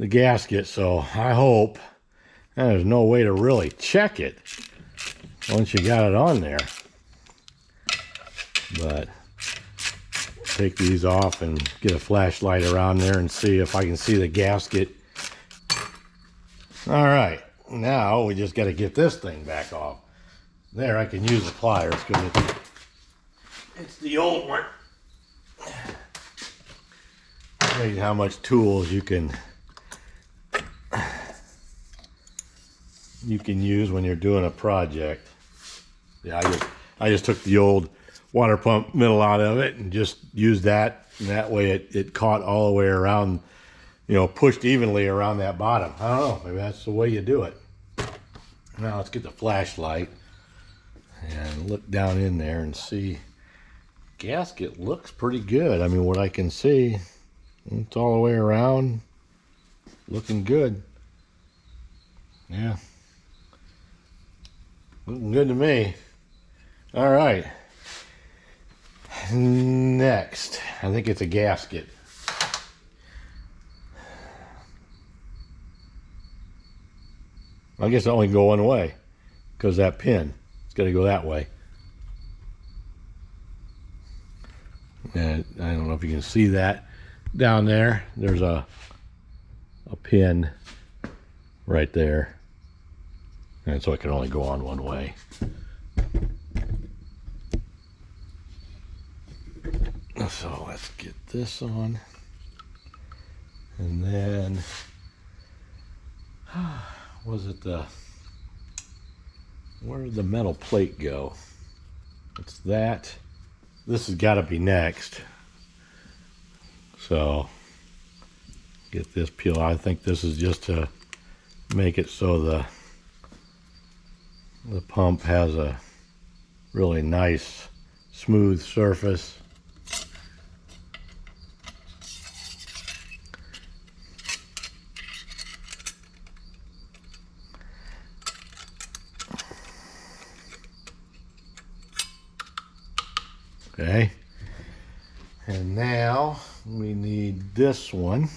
gasket, so I hope. And there's no way to really check it once you got it on there. But take these off and get a flashlight around there and see if I can see the gasket. All right, now we just got to get this thing back off. There, I can use the pliers because it's the old one. Show you how much tools you can use when you're doing a project. Yeah, I just took the old water pump middle out of it and just used that, and that way it caught all the way around, you know, pushed evenly around that bottom. I don't know, maybe that's the way you do it. Now let's get the flashlight and look down in there and see. Gasket looks pretty good. I mean, what I can see, it's all the way around, looking good. Yeah, looking good to me. All right, next, I think it's a gasket. I guess it only go one way because that pin, it's got to go that way. And I don't know if you can see that down there. There's a pin right there, and so it can only go on one way. So let's get this on, and then was it where did the metal plate go? It's that. This has got to be next. So get this peeled. I think this is just to make it so the pump has a really nice smooth surface. Okay, and now we need this one,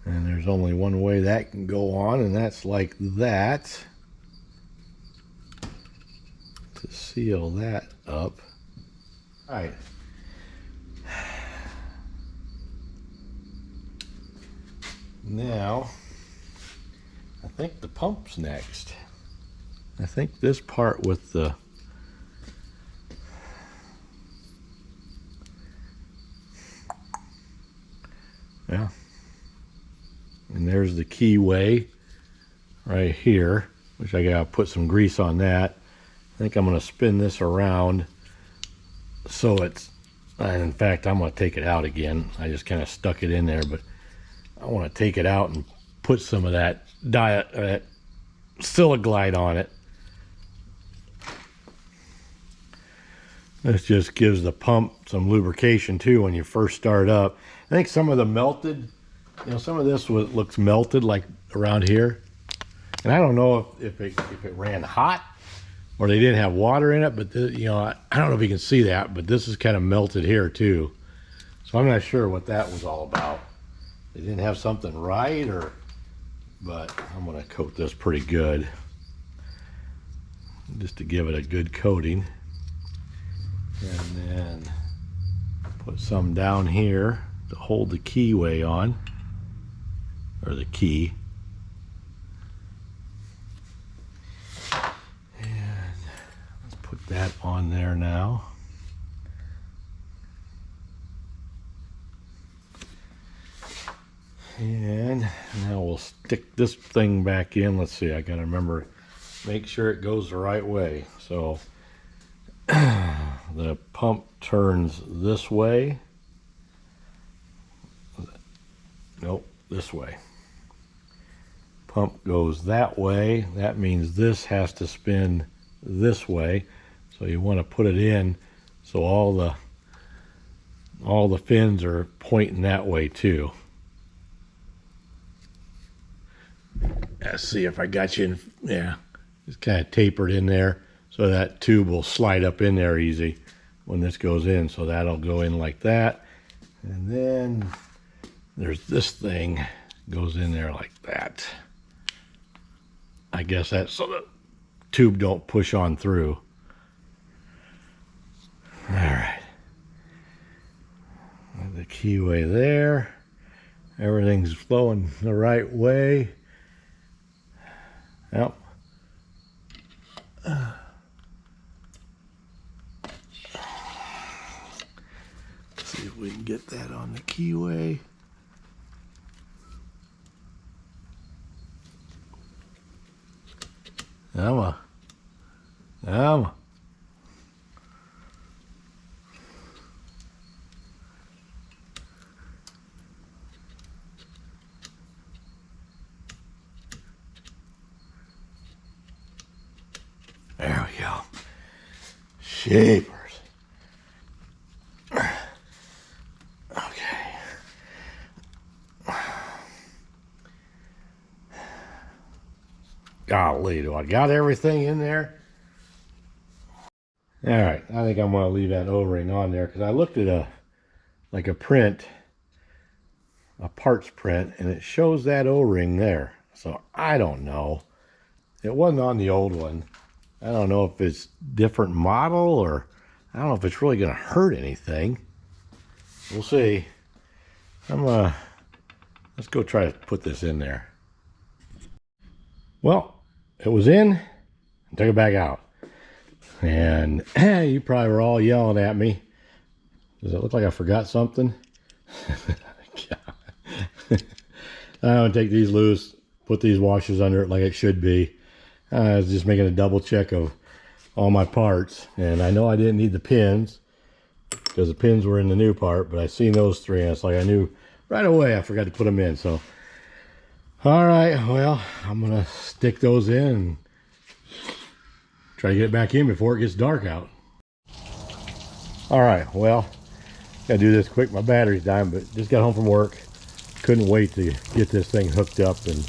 and there's only one way that can go on, and that's like that, to seal that up. All right, now I think the pump's next. I think this part with the yeah, and there's the keyway right here, which I gotta put some grease on that. I think I'm gonna spin this around so it's, and in fact I'm gonna take it out again. I just kind of stuck it in there, but I want to take it out and put some of that Siliglide on it. This just gives the pump some lubrication too when you first start up. I think some of the melted, you know, some of this looks melted like around here. And I don't know if it ran hot or they didn't have water in it, but you know, I don't know if you can see that, but this is kind of melted here too. So I'm not sure what that was all about. They didn't have something right, or, but I'm gonna coat this pretty good just to give it a good coating. And then put some down here to hold the keyway on, or the key. And let's put that on there now. And now we'll stick this thing back in. Let's see, I gotta remember, make sure it goes the right way. So the pump turns this way. Nope, this way. Pump goes that way. That means this has to spin this way. So you want to put it in so all the fins are pointing that way too. Let's see if I got you in. Yeah, just kind of tapered in there so that tube will slide up in there easy when this goes in. So that'll go in like that. And then there's this thing goes in there like that. I guess that's so the tube don't push on through. All right. The keyway there. Everything's flowing the right way. Yep. See if we can get that on the keyway. Emma. There we go. Shapers. Okay. Golly, do I got everything in there? All right, I think I'm gonna leave that O-ring on there because I looked at a print, a parts print, and it shows that O-ring there. So I don't know. It wasn't on the old one. I don't know if it's different model, or I don't know if it's really gonna hurt anything. We'll see. Let's go try to put this in there. Well, it was in, took it back out. And you probably were all yelling at me. Does it look like I forgot something? I'm gonna take these loose, put these washers under it like it should be. I was just making a double check of all my parts, and I know I didn't need the pins because the pins were in the new part, but I seen those three and it's like I knew right away I forgot to put them in. So all right, well, I'm gonna stick those in and try to get it back in before it gets dark out. All right, well, gotta do this quick. My battery's dying, but just got home from work. Couldn't wait to get this thing hooked up and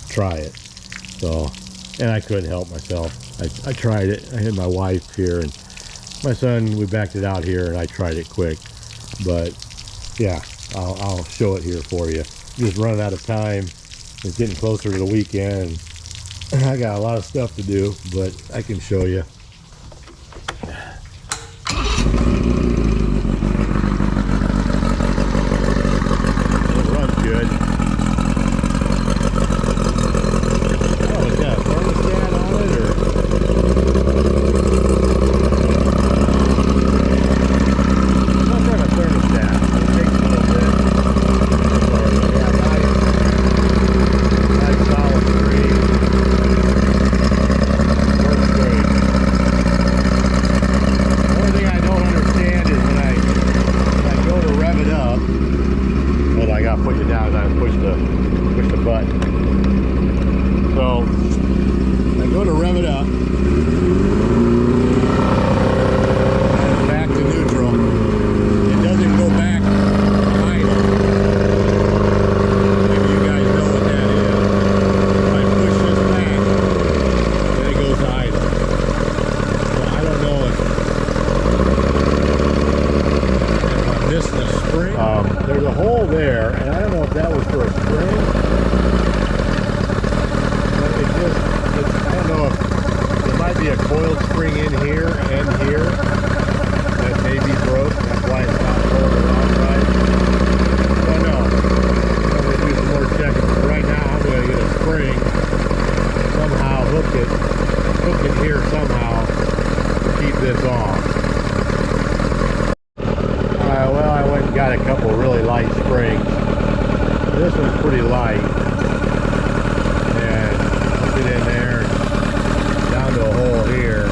try it. So, and I couldn't help myself. I tried it. I had my wife here and my son. We backed it out here, and I tried it quick. But yeah, I'll show it here for you. Just running out of time. It's getting closer to the weekend. I got a lot of stuff to do, but I can show you. It runs good. Oh, it's got a thermostat on it, or? Some kind of thermostat. It takes a little bit. Nice solid screen. Works great. The only thing I don't understand is when I go to rev it up, well, I got to push it down as I push the button. So I go to rev it up, and back to neutral. It doesn't go back to idle. Maybe you guys know what that is. If I push this back, then it goes to idle. There's a hole there, and I don't know if that was for a spring, but I don't know if there might be a coiled spring in here and here that may be broke. That's why it's not rolling off right. I don't know. I'm going to do some more checking. But right now, I'm going to get a spring, somehow hook it here somehow to keep this off. Well, I went and got a couple really light springs. This one's pretty light. And hook it in there, down to a hole here.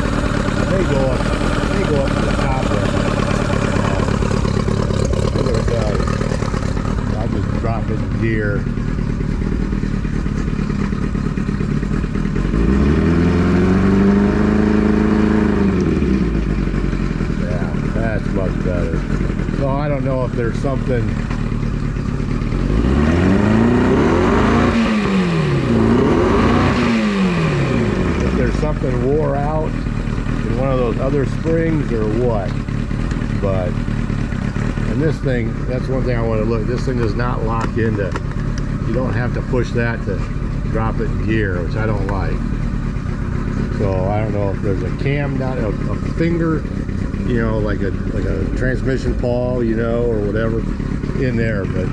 They go up to the top of it. See what it does. I'll just drop it in gear. Yeah, that's much better. So I don't know if there's something wore out in one of those other springs or what, but and this thing, that's one thing I want to look. This thing does not lock into, you don't have to push that to drop it in gear, which I don't like. So I don't know if there's a cam down, a finger, you know, like a transmission pawl, you know, or whatever in there, but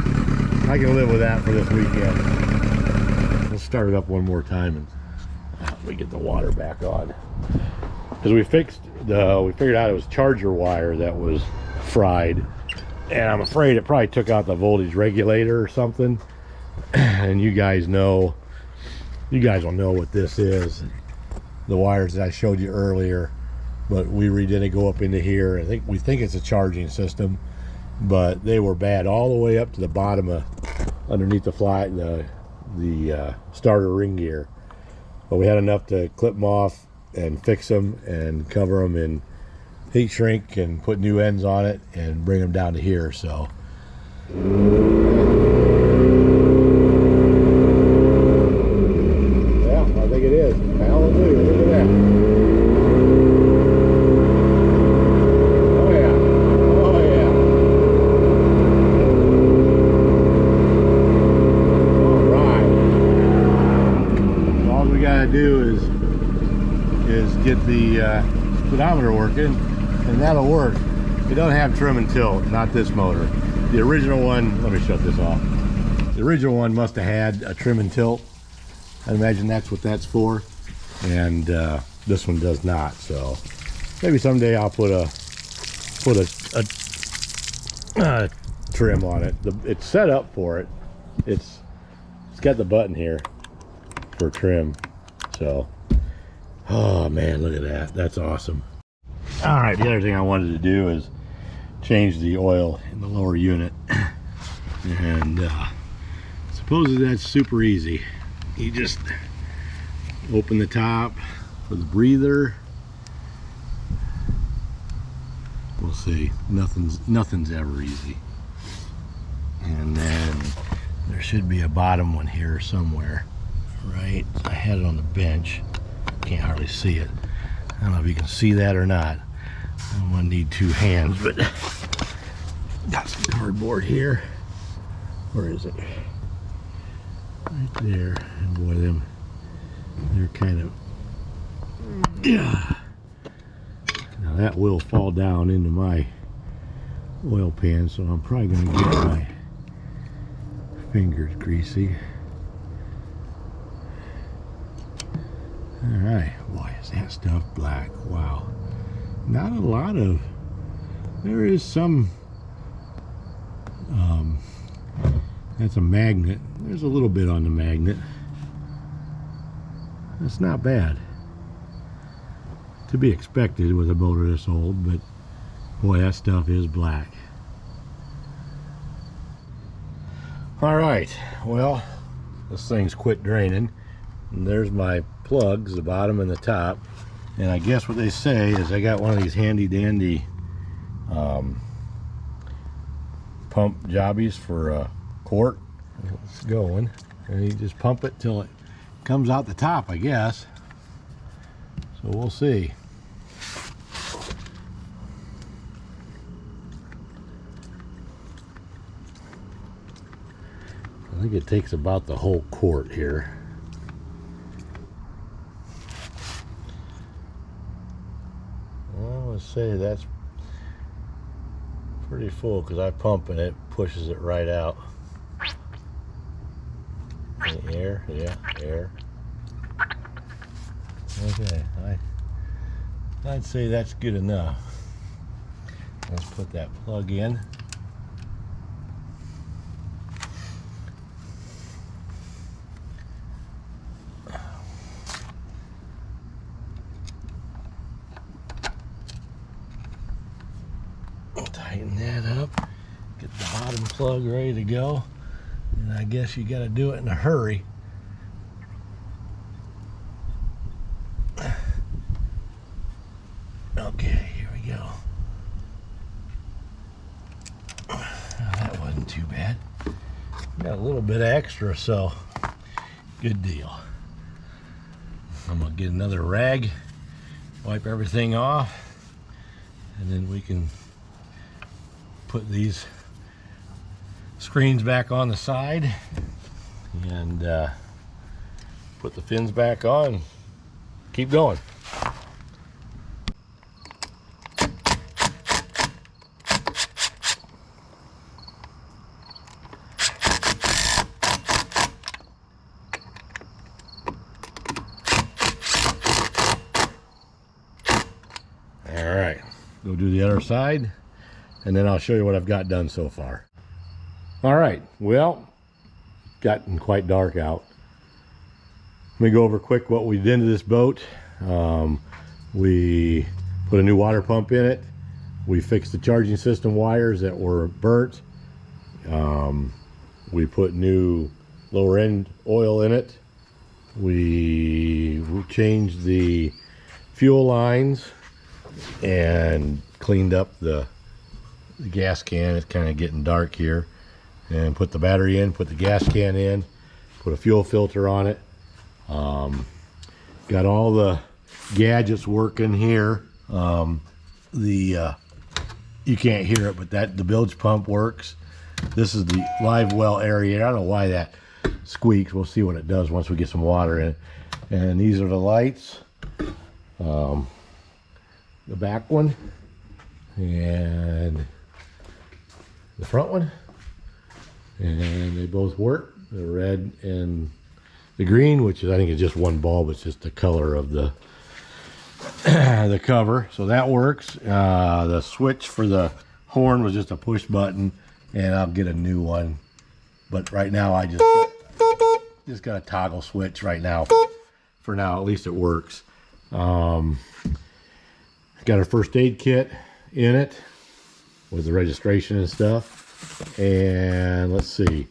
I can live with that for this weekend. Let's start it up one more time and we get the water back on, because we figured out it was charger wire that was fried, and I'm afraid it probably took out the voltage regulator or something. And you guys will know what this is, the wires that I showed you earlier. But we redid it, go up into here. We think it's a charging system, but they were bad all the way up to the bottom of underneath the starter ring gear. But we had enough to clip them off and fix them and cover them in heat shrink and put new ends on it and bring them down to here. So yeah, I think it is. Hallelujah, look at that. Do is get the speedometer working, and that'll work. It doesn't have trim and tilt, not this motor. The original one, let me shut this off. The original one must have had a trim and tilt. I imagine that's what that's for, and this one does not. So maybe someday I'll put a trim on it. It's set up for it. It's got the button here for trim. So, oh man, look at that. That's awesome. All right, the other thing I wanted to do is change the oil in the lower unit. And supposedly that's super easy. You just open the top for the breather. We'll see. Nothing's ever easy. And then there should be a bottom one here somewhere. Right, I had it on the bench. Can't hardly see it. I don't know if you can see that or not. I'm gonna need two hands, but got some cardboard here. Where is it? Right there. And boy, they're kind of, yeah. Now that will fall down into my oil pan, so I'm probably gonna get my fingers greasy. All right, boy, is that stuff black. Wow. Not a lot of, there is some, that's a magnet. There's a little bit on the magnet. That's not bad. To be expected with a motor this old, but boy, that stuff is black. All right, well, this thing's quit draining. And there's my plugs, the bottom and the top. And I guess what they say is I got one of these handy dandy pump jobbies for a quart. It's going. And you just pump it till it comes out the top, I guess. So we'll see. I think it takes about the whole quart here. Well, let's say that's pretty full because I pump and it pushes it right out. Any air? Yeah, air. Okay, I'd say that's good enough. Let's put that plug in. Tighten that up. Get the bottom plug ready to go. And I guess you got to do it in a hurry. Okay, here we go. That wasn't too bad. Got a little bit extra, so good deal. I'm gonna get another rag, wipe everything off, and then we can put these screens back on the side and put the fins back on. Keep going. All right, go do the other side, and then I'll show you what I've got done so far. All right, well, gotten quite dark out. Let me go over quick what we did to this boat. We put a new water pump in it. We fixed the charging system wires that were burnt. We put new lower end oil in it. We changed the fuel lines and cleaned up the gas can. It's kind of getting dark here. And put the battery in, put the gas can in, put a fuel filter on it. Got all the gadgets working here. You can't hear it, but the bilge pump works. This is the live well aerator. I don't know why that squeaks. We'll see what it does once we get some water in. And these are the lights. The back one and the front one. And they both work, the red and the green, which is, I think, is just one bulb. It's just the color of the the cover. So that works. The switch for the horn was just a push button, and I'll get a new one. But right now I just got a toggle switch right now. For now, at least it works. Got our first aid kit in it with the registration and stuff. And let's see,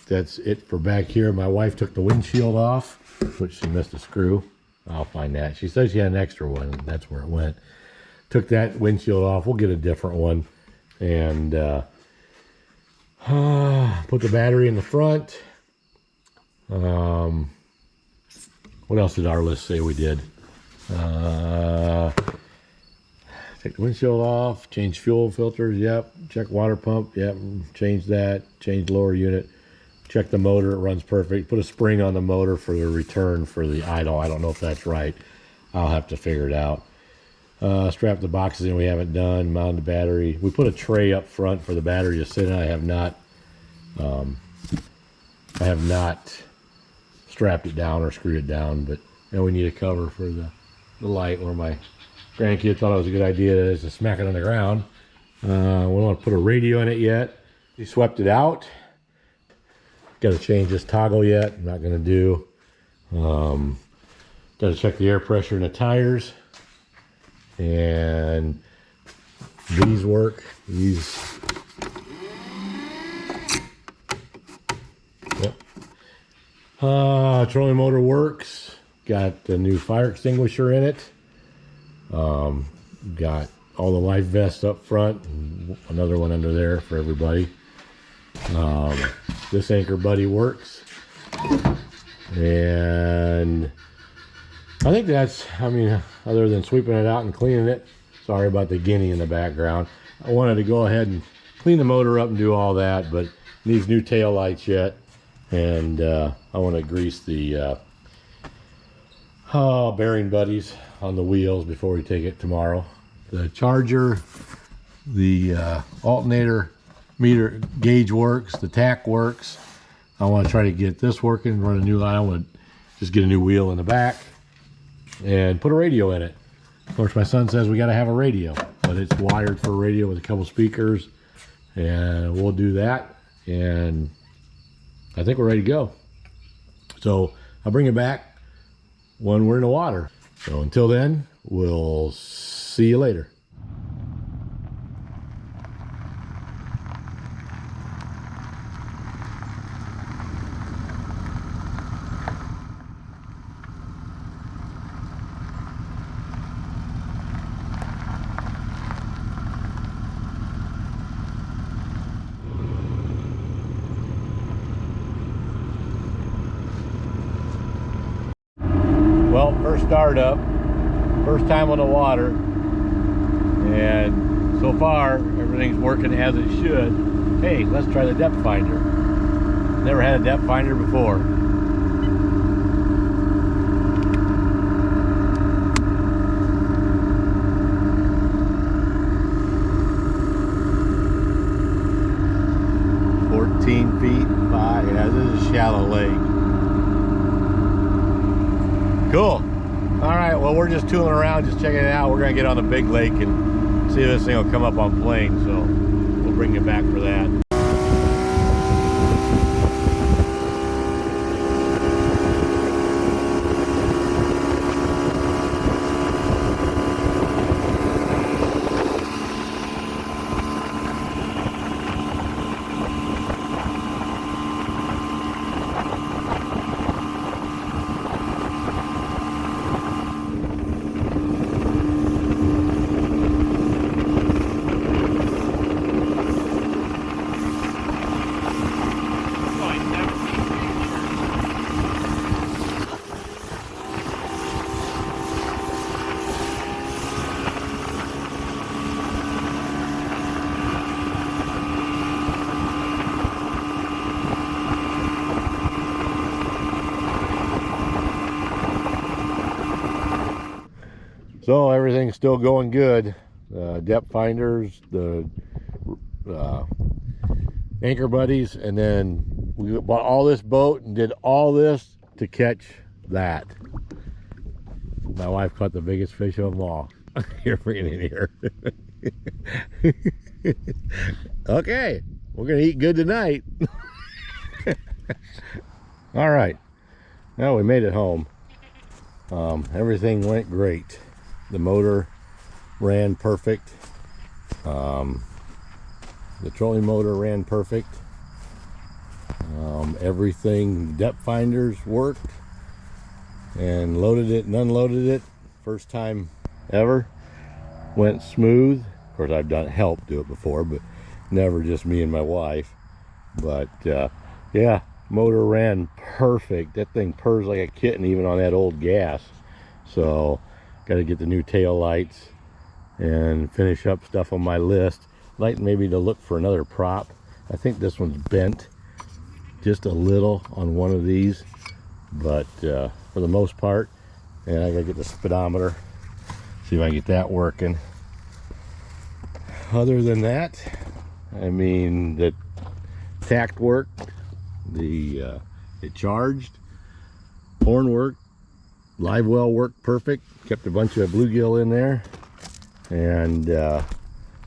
that's it for back here. My wife took the windshield off, which she missed a screw. I'll find that. She said she had an extra one, and that's where it went. Took that windshield off. We'll get a different one. And put the battery in the front. What else did our list say we did? Take the windshield off, change fuel filters, yep. Check water pump, yep. Change that, change lower unit. Check the motor, it runs perfect. Put a spring on the motor for the return for the idle. I don't know if that's right. I'll have to figure it out. Strap the boxes in we haven't done, mount the battery. We put a tray up front for the battery to sit in. I have not strapped it down or screwed it down, but now we need a cover for the light where my grandkid thought it was a good idea to smack it on the ground. We don't want to put a radio in it yet. He swept it out. Got to change this toggle yet. I'm not going to do. Got to check the air pressure in the tires. And these work. These. Yep. Trolling motor works. Got the new fire extinguisher in it. Got all the life vests up front, and another one under there for everybody. This Anchor Buddy works, and I think that's, I mean, other than sweeping it out and cleaning it, sorry about the guinea in the background. I wanted to go ahead and clean the motor up and do all that, but needs new tail lights yet, and I want to grease the bearing buddies on the wheels before we take it tomorrow. The charger, the alternator meter gauge works, the tach works. I want to try to get this working, run a new line. I want to just get a new wheel in the back and put a radio in it. Of course, my son says we got to have a radio, but it's wired for a radio with a couple speakers, and we'll do that. And I think we're ready to go. So I'll bring it back when we're in the water. So until then, we'll see you later. Well, first startup, first time on the water, and so far everything's working as it should. Hey, let's try the depth finder. Never had a depth finder before. Yeah, this is a shallow lake. Cool. All right, well, we're just tooling around, just checking it out. We're gonna get on the big lake and see if this thing will come up on plane, so we'll bring you back for that. So everything's still going good. Depth finders, the anchor buddies, and then we bought all this boat and did all this to catch that. My wife caught the biggest fish of them all. Here, bring it in here. Okay, we're gonna eat good tonight. All right, now we made it home. Everything went great. The motor ran perfect. The trolling motor ran perfect. Everything, depth finders worked, and loaded it and unloaded it. First time ever. Went smooth. Of course, I've done help do it before, but never just me and my wife. But yeah, motor ran perfect. That thing purrs like a kitten even on that old gas. So got to get the new tail lights and finish up stuff on my list. Like maybe to look for another prop. I think this one's bent just a little on one of these, but for the most part. And I gotta get the speedometer, see if I can get that working. Other than that, I mean, the tack worked, it charged, horn worked, live well worked perfect, kept a bunch of bluegill in there, and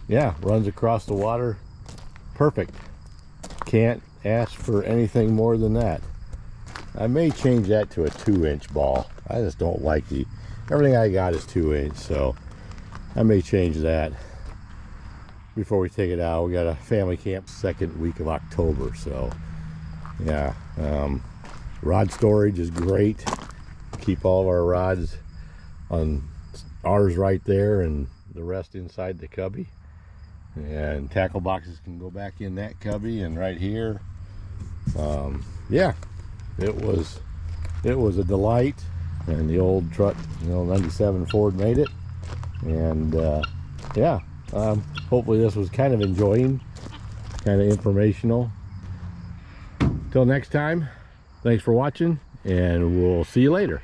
yeah, runs across the water perfect. Can't ask for anything more than that. I may change that to a 2-inch ball. I just don't like everything I got is 2-inch, so I may change that before we take it out. We got a family camp second week of October, so yeah. Rod storage is great. Keep all of our rods on ours right there and the rest inside the cubby, and tackle boxes can go back in that cubby and right here. Yeah, it was a delight, and the old truck, 97 Ford made it. And yeah, hopefully this was kind of informational. Till next time, thanks for watching, and we'll see you later.